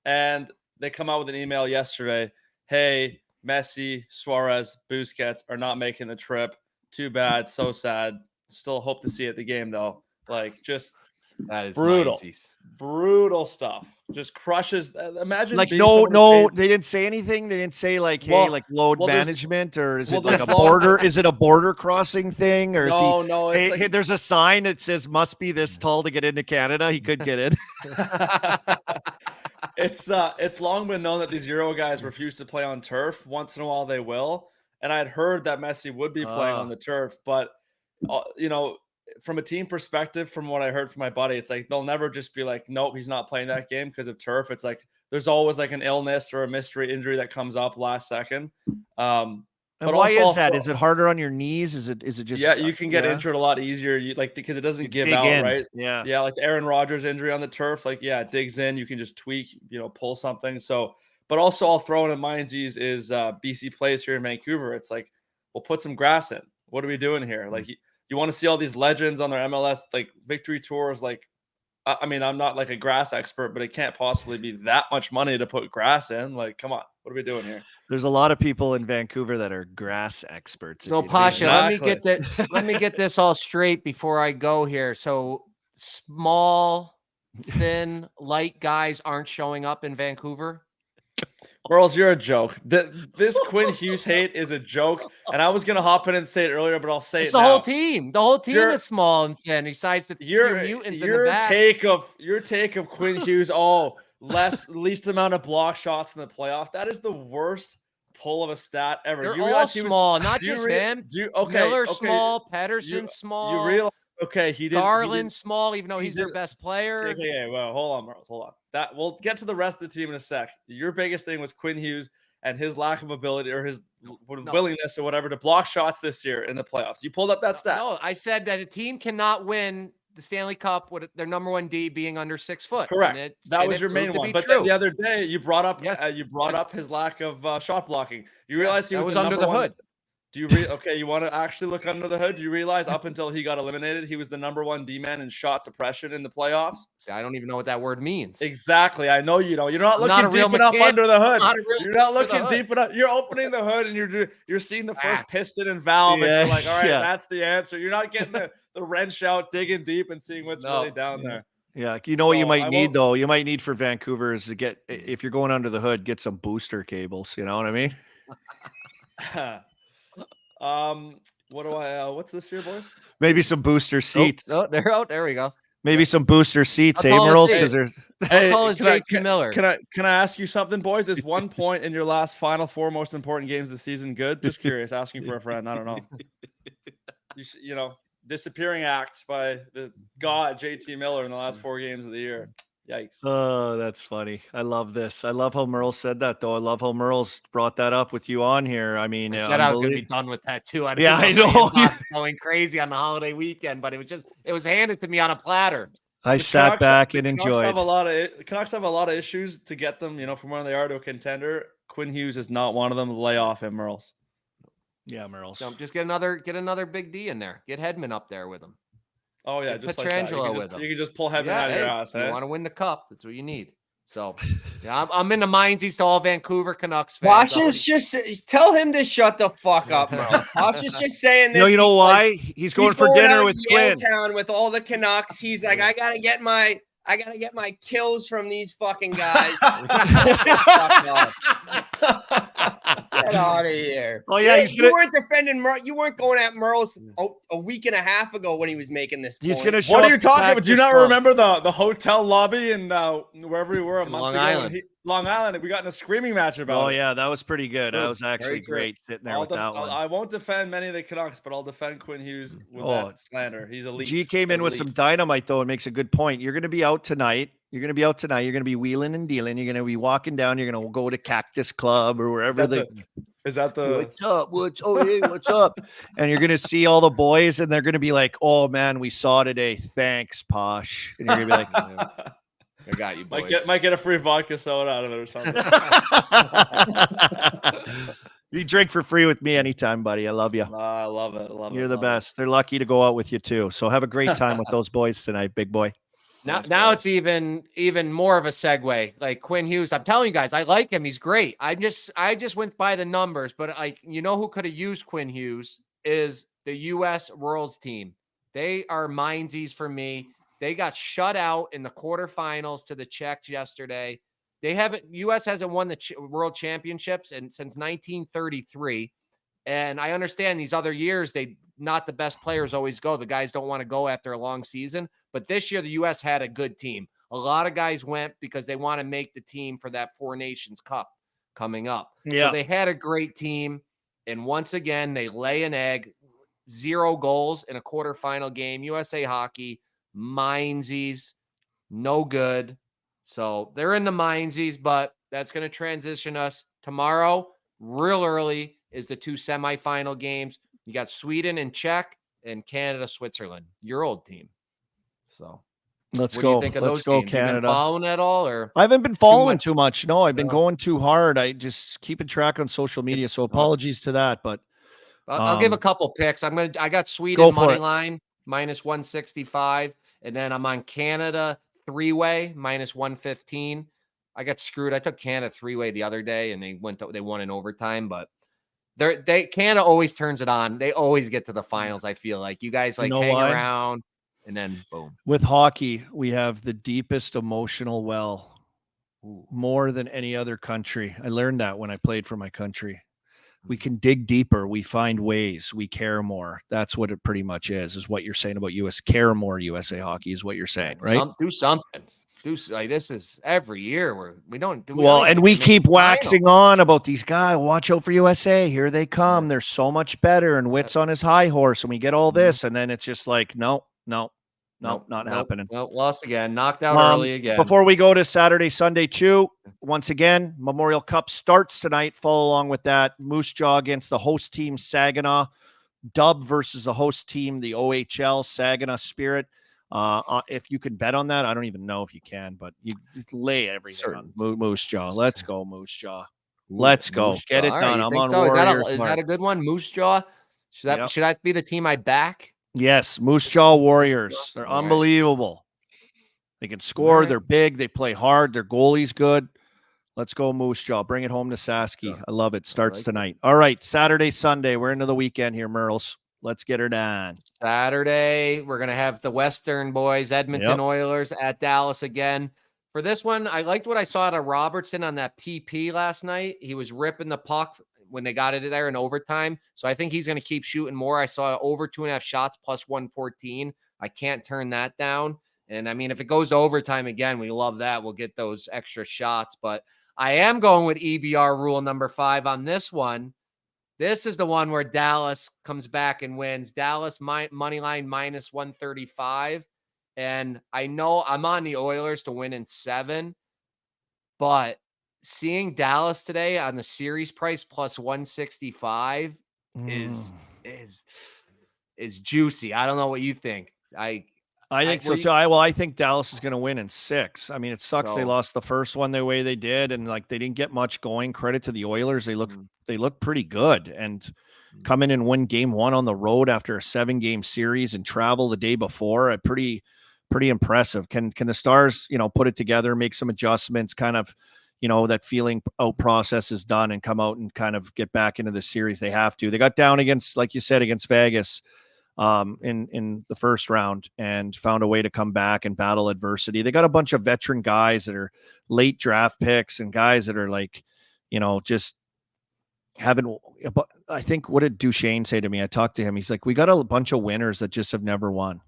[SPEAKER 3] And they come out with an email yesterday. Hey, Messi, Suarez, Busquets are not making the trip. Too bad, so sad. Still hope to see you at the game though. Like just
[SPEAKER 2] that is
[SPEAKER 3] brutal stuff. Just crushes. Imagine
[SPEAKER 1] like no, they didn't say anything. They didn't say like, hey, like load management, or is it like a border? Is it a border crossing thing, or
[SPEAKER 3] no?
[SPEAKER 1] Hey, like, hey, there's a sign that says must be this tall to get into Canada. He could get in.
[SPEAKER 3] It's long been known that these Euro guys refuse to play on turf. Once in a while they will, and I'd heard that Messi would be playing on the turf, but you know. From a team perspective, from what I heard from my buddy, it's like they'll never just be like, nope, he's not playing that game because of turf. It's like there's always like an illness or a mystery injury that comes up last second.
[SPEAKER 1] And why is that? Is it harder on your knees? Is it just
[SPEAKER 3] you can get injured a lot easier. Because it doesn't give out, right? Yeah. Like the Aaron Rodgers injury on the turf, like it digs in. You can just tweak, pull something. So, but also I'll throw in a mindsies is BC plays here in Vancouver. It's like we'll put some grass in. What are we doing here? Like. You want to see all these legends on their MLS like victory tours. Like, I mean, I'm not like a grass expert, but it can't possibly be that much money to put grass in. Like, come on, What are we doing here?
[SPEAKER 1] There's a lot of people in Vancouver that are grass experts.
[SPEAKER 2] So Pasha, let me get this all straight before I go here. So small, thin, light guys aren't showing up in Vancouver.
[SPEAKER 3] Murls, you're a joke. This Quinn Hughes hate is a joke. And I was gonna hop in and say it earlier, but I'll say
[SPEAKER 2] It's
[SPEAKER 3] it
[SPEAKER 2] the
[SPEAKER 3] now.
[SPEAKER 2] whole team. The whole team is small and thin. Besides the mutants in the back.
[SPEAKER 3] Your take of Quinn Hughes, least amount of block shots in the playoffs. That is the worst pull of a stat ever.
[SPEAKER 2] They're all small, not just him. Miller small, Pedersen small.
[SPEAKER 3] You realize? Okay, he did.
[SPEAKER 2] Garland small, even though he's their best player.
[SPEAKER 3] Okay, well, hold on, Murls, hold on. That we'll get to the rest of the team in a sec. Your biggest thing was Quinn Hughes and his lack of ability or his willingness or whatever to block shots this year in the playoffs. You pulled up that stat.
[SPEAKER 2] No, I said that a team cannot win the Stanley Cup with their number one D being under 6 foot.
[SPEAKER 3] Correct. That was your main one. But then the other day you brought up his lack of shot blocking. You realized he was
[SPEAKER 2] under the hood.
[SPEAKER 3] Do you you want to actually look under the hood? Do you realize up until he got eliminated, he was the number one D-man in shot suppression in the playoffs?
[SPEAKER 2] See, I don't even know what that word means.
[SPEAKER 3] Exactly. I know you don't. You're not looking deep enough under the hood. You're not looking deep enough. You're opening the hood and you're seeing the first piston and valve and you're like, all right, that's the answer. You're not getting the wrench out, digging deep and seeing what's really down there.
[SPEAKER 1] Yeah, you know what you might need though? You might need for Vancouver is to get, if you're going under the hood, get some booster cables. You know what I mean?
[SPEAKER 3] What's this here, boys?
[SPEAKER 1] Maybe some booster seats.
[SPEAKER 2] There we go.
[SPEAKER 1] Maybe some booster seats, Murls? Because there's
[SPEAKER 2] how tall is JT Miller?
[SPEAKER 3] Can I ask you something, boys? Is 1 point in your last Final Four most important games of the season good? Just curious, asking for a friend. I don't know. You know, disappearing act by the god JT Miller in the last 4 games of the year. Yikes.
[SPEAKER 1] Oh, that's funny. I love this. I love how Murls said that, though. I love how Murls brought that up with you on here. I mean,
[SPEAKER 2] I said I was going to be done with that too.
[SPEAKER 1] I know.
[SPEAKER 2] Going crazy on the holiday weekend, but it was handed to me on a platter.
[SPEAKER 1] I sat back and enjoyed.
[SPEAKER 3] The Canucks have a lot of issues to get them, from where they are to a contender. Quinn Hughes is not one of them. Lay off him, Murls.
[SPEAKER 1] Yeah, Murls.
[SPEAKER 2] So just get another big D in there. Get Hedman up there with him.
[SPEAKER 3] Oh yeah, just
[SPEAKER 2] Petrangelo
[SPEAKER 3] like that. You can just pull Hedman out of your ass.
[SPEAKER 2] You want to win the cup? That's what you need. So, I'm in the minds to all Vancouver Canucks fans.
[SPEAKER 4] Pasha's just tell him to shut the fuck up, bro. Pasha's just saying this.
[SPEAKER 1] No, you know why? He's going for dinner with Quinn.
[SPEAKER 4] Town with all the Canucks. He's like, I gotta get my kills from these fucking guys. Get out of here.
[SPEAKER 1] Oh yeah,
[SPEAKER 4] you weren't defending you weren't going at Murls a week and a half ago when he was making this point.
[SPEAKER 1] He's gonna show.
[SPEAKER 3] What are you talking about? Do you not remember the hotel lobby and wherever we were a month ago?
[SPEAKER 2] Island.
[SPEAKER 3] Long Island. We got in a screaming match about it.
[SPEAKER 1] Oh yeah, that was pretty good. That was actually great sitting there with that one.
[SPEAKER 3] I won't defend many of the Canucks, but I'll defend Quinn Hughes with that slander. He's elite.
[SPEAKER 1] G came in with some dynamite though and makes a good point. You're going to be out tonight. You're going to be wheeling and dealing. You're going to be walking down. You're going to go to Cactus Club or wherever
[SPEAKER 3] what's up?
[SPEAKER 1] What's up? And you're going to see all the boys and they're going to be like, oh man, we saw today. Thanks, Posh. And you're going to be like,
[SPEAKER 2] I got you, boys.
[SPEAKER 3] Might get a free vodka soda out of it or something.
[SPEAKER 1] You drink for free with me anytime, buddy. I love you.
[SPEAKER 3] I love it.
[SPEAKER 1] You're the best. They're lucky to go out with you too. So have a great time with those boys tonight, big boy.
[SPEAKER 2] Now it's even more of a segue. Like Quinn Hughes, I'm telling you guys, I like him. He's great. I just went by the numbers, but who could have used Quinn Hughes is the U.S. Worlds team. They are minesies for me. They got shut out in the quarterfinals to the Czechs yesterday. U.S. hasn't won the World Championships since 1933. And I understand these other years, not the best players always go. The guys don't want to go after a long season. But this year, the U.S. had a good team. A lot of guys went because they want to make the team for that Four Nations Cup coming up.
[SPEAKER 1] Yeah.
[SPEAKER 2] So they had a great team. And once again, they lay an egg. 0 goals in a quarterfinal game. USA Hockey, minesies, no good. So they're in the minesies, but that's going to transition us tomorrow. Real early is the 2 semifinal games. You got Sweden and Czech and Canada, Switzerland, your old team. So
[SPEAKER 1] let's
[SPEAKER 2] what
[SPEAKER 1] go.
[SPEAKER 2] Do you think of
[SPEAKER 1] Let's
[SPEAKER 2] those
[SPEAKER 1] go,
[SPEAKER 2] games?
[SPEAKER 1] Canada.
[SPEAKER 2] You been following at all, or
[SPEAKER 1] I haven't been following too much. No, I've been going too hard. I just keeping track on social media. So apologies to that, but
[SPEAKER 2] I'll give a couple picks. I got Sweden money line -165, and then I'm on Canada 3-way -115. I got screwed. I took Canada 3-way the other day, and they won in overtime. But Canada always turns it on. They always get to the finals. I feel like you guys like hang around, and then boom.
[SPEAKER 1] With hockey, we have the deepest emotional well. More than any other country. I learned that when I played for my country. We can dig deeper. We find ways. We care more. That's what it pretty much is what you're saying about care more USA hockey is what you're saying, right?
[SPEAKER 2] Do something. Like this is every year we don't do
[SPEAKER 1] well, and we keep waxing on about these guys. Watch out for USA. Here they come. Yeah. They're so much better. And Witt's on his high horse, and we get all this, and then it's just like, no, not happening.
[SPEAKER 2] Nope, lost again. Knocked out early again.
[SPEAKER 1] Before we go to Saturday, Sunday, too, once again, Memorial Cup starts tonight. Follow along with that. Moose Jaw against the host team, Saginaw. Dub versus the host team, the OHL, Saginaw Spirit. If you can bet on that, I don't even know if you can, but you lay everything on Moose Jaw. Let's go, Moose Jaw. Let's go.
[SPEAKER 2] Moose
[SPEAKER 1] Get
[SPEAKER 2] Jaw.
[SPEAKER 1] it done.
[SPEAKER 2] I'm
[SPEAKER 1] on
[SPEAKER 2] so?
[SPEAKER 1] Warriors.
[SPEAKER 2] Is that a good one? Moose Jaw? Should that be the team I back?
[SPEAKER 1] Yes, Moose Jaw Warriors. They're unbelievable. They can score. They're big. They play hard. Their goalie's good. Let's go, Moose Jaw. Bring it home to Sasky. I love it. Starts tonight. All right, Saturday, Sunday. We're into the weekend here, Murls. Let's get her done.
[SPEAKER 2] Saturday, we're going to have the Western boys, Edmonton Oilers at Dallas again. For this one, I liked what I saw out of Robertson on that PP last night. He was ripping the puck when they got it there in overtime. So I think he's going to keep shooting more. I saw over 2.5 shots plus 114. I can't turn that down. And I mean, if it goes to overtime again, we love that. We'll get those extra shots. But I am going with EBR rule number 5 on this one. This is the one where Dallas comes back and wins. Dallas money line minus 135. And I know I'm on the Oilers to win in 7, but seeing Dallas today on the series price plus 165 is juicy. I don't know what you think. I
[SPEAKER 1] think so too. I think Dallas is going to win in 6. I mean, it sucks they lost the first one the way they did, and like they didn't get much going. Credit to the Oilers, they look pretty good, and come in and win game 1 on the road after a 7-game series and travel the day before. Pretty impressive. Can the Stars, put it together, make some adjustments, kind of, that feeling out process is done and come out and kind of get back into the series? They have to. They got down against, like you said, against Vegas in the first round and found a way to come back and battle adversity. They got a bunch of veteran guys that are late draft picks and guys that are like, just haven't. I think, what did Duchesne say to me? I talked to him. He's like, we got a bunch of winners that just have never won.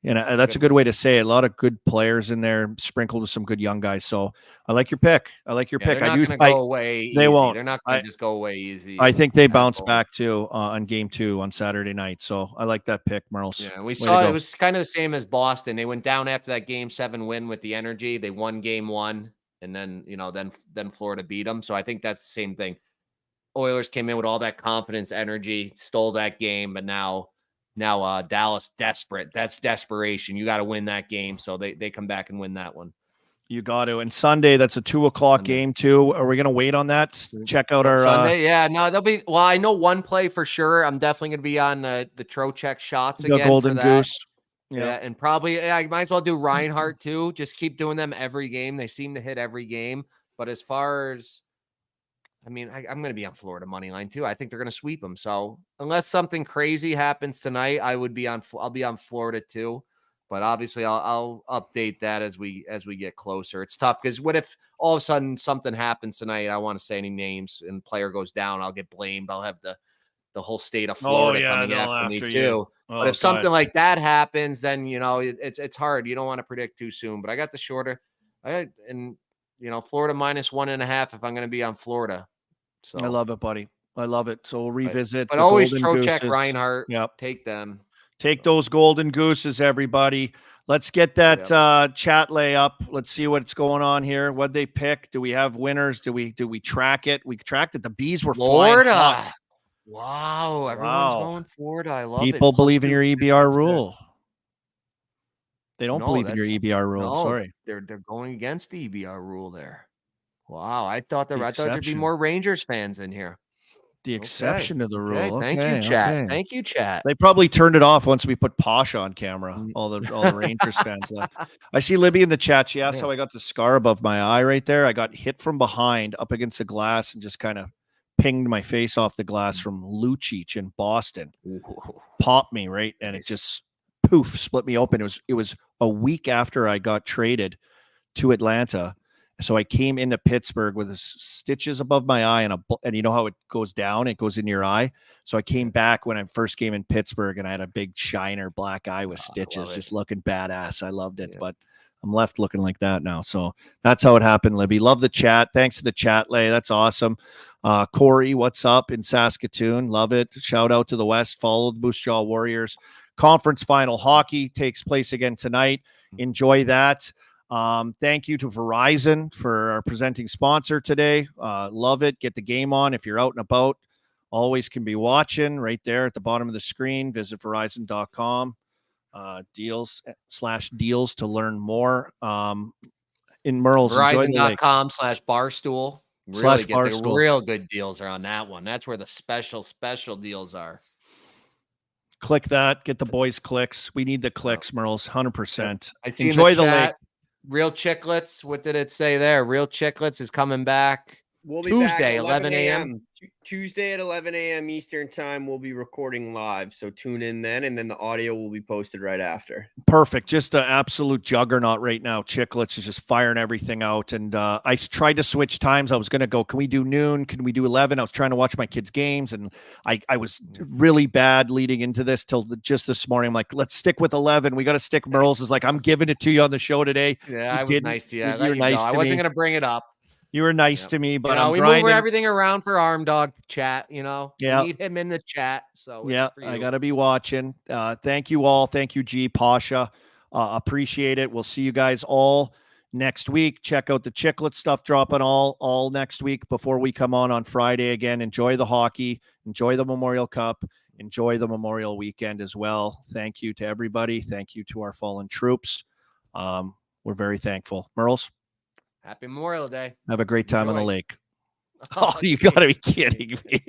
[SPEAKER 1] And that's a good way to say it. A lot of good players in there, sprinkled with some good young guys. So I like your pick.
[SPEAKER 2] They're not going to go away easy.
[SPEAKER 1] They won't.
[SPEAKER 2] They're not going to just go away easy.
[SPEAKER 1] I think they bounce back too on game 2 on Saturday night. So I like that pick, Merles.
[SPEAKER 2] Yeah, we saw it was kind of the same as Boston. They went down after that game 7 win with the energy. They won game 1, and then then Florida beat them. So I think that's the same thing. Oilers came in with all that confidence, energy, stole that game, but now Dallas desperate. That's desperation. You got to win that game. So they come back and win that one.
[SPEAKER 1] You got to. And Sunday, that's a 2:00 game too. Are we going to wait on that? Check out our
[SPEAKER 2] Sunday. Yeah, no, there'll be. Well, I know one play for sure. I'm definitely going to be on the Trocheck shots again.
[SPEAKER 1] The Golden Goose.
[SPEAKER 2] Yeah, and probably I might as well do Reinhardt too. Just keep doing them every game. They seem to hit every game. But as far as, I mean, I'm going to be on Florida money line too. I think they're going to sweep them. So unless something crazy happens tonight, I'll be on Florida too. But obviously, I'll update that as we get closer. It's tough because what if all of a sudden something happens tonight? I don't want to say any names and player goes down. I'll get blamed. I'll have the whole state of Florida coming after me too. But if something like that happens, then it's hard. You don't want to predict too soon. But I got the shorter, Florida minus 1.5 if I'm going to be on Florida. So
[SPEAKER 1] I love it, buddy. I love it. So we'll revisit.
[SPEAKER 2] But always Trocheck, Reinhardt.
[SPEAKER 1] Yep.
[SPEAKER 2] Take them.
[SPEAKER 1] Take those Golden Gooses, everybody. Let's get that chat lay up. Let's see what's going on here. What'd they pick? Do we have winners? Do we track it? We tracked it. The bees were
[SPEAKER 2] Florida.
[SPEAKER 1] Flying.
[SPEAKER 2] Wow. Everyone's going Florida. I love
[SPEAKER 1] People believe in your EBR rule. They don't believe in your EBR rule.
[SPEAKER 2] No,
[SPEAKER 1] sorry.
[SPEAKER 2] They're going against the EBR rule there. Wow. I thought there'd be more Rangers fans in here.
[SPEAKER 1] The exception to the rule.
[SPEAKER 2] Okay. Thank you, chat. Thank you, chat.
[SPEAKER 1] They probably turned it off once we put Pasha on camera. All the Rangers fans. Like, I see Libby in the chat. She asked how I got the scar above my eye right there. I got hit from behind up against the glass and just kind of pinged my face off the glass from Lucic in Boston. Popped me right, and it just poof split me open. It was a week after I got traded to Atlanta. So I came into Pittsburgh with stitches above my eye and you know how it goes down, it goes in your eye. So I came back when I first came in Pittsburgh and I had a big shiner black eye with stitches, just looking badass. I loved it, but I'm left looking like that now. So that's how it happened, Libby. Love the chat. Thanks to the chat, Lay. That's awesome. Corey, what's up in Saskatoon? Love it. Shout out to the West. Follow the Moose Jaw Warriors. Conference final hockey takes place again tonight. Enjoy that. Thank you to Verizon for our presenting sponsor today. Love it. Get the game on. If you're out and about, always can be watching right there at the bottom of the screen. Visit Verizon.com, deals to learn more. In Murls,
[SPEAKER 2] Verizon.com/barstool. Really get
[SPEAKER 1] Barstool.
[SPEAKER 2] the real good deals are on that one. That's where the special deals are.
[SPEAKER 1] Click that. Get the boys clicks. We need the clicks, Murls. 100%.
[SPEAKER 2] I see.
[SPEAKER 1] Enjoy the lake.
[SPEAKER 2] Real Chicklets. What did it say there? Real Chicklets is coming back.
[SPEAKER 4] We'll be
[SPEAKER 2] Tuesday,
[SPEAKER 4] back
[SPEAKER 2] 11 a.m.
[SPEAKER 4] Tuesday at 11 a.m. Eastern time. We'll be recording live. So tune in then, and then the audio will be posted right after.
[SPEAKER 1] Perfect. Just an absolute juggernaut right now. Chicklets is just firing everything out. And I tried to switch times. I was going to go, can we do noon? Can we do 11? I was trying to watch my kids' games. And I was really bad leading into this till just this morning. I'm like, let's stick with 11. We got to stick. Murls is like, I'm giving it to you on the show today.
[SPEAKER 2] Yeah, I was nice to you. I wasn't going to bring it up.
[SPEAKER 1] You were nice to me, but
[SPEAKER 2] we move everything around for Arm Dog chat. We need him in the chat. So
[SPEAKER 1] I got to be watching. Thank you all. Thank you, G Pasha. Appreciate it. We'll see you guys all next week. Check out the Chicklet stuff dropping all next week before we come on Friday again. Enjoy the hockey. Enjoy the Memorial Cup. Enjoy the Memorial Weekend as well. Thank you to everybody. Thank you to our fallen troops. We're very thankful. Murls?
[SPEAKER 2] Happy Memorial Day.
[SPEAKER 1] Have a great time on the lake. Oh, you got to be kidding me.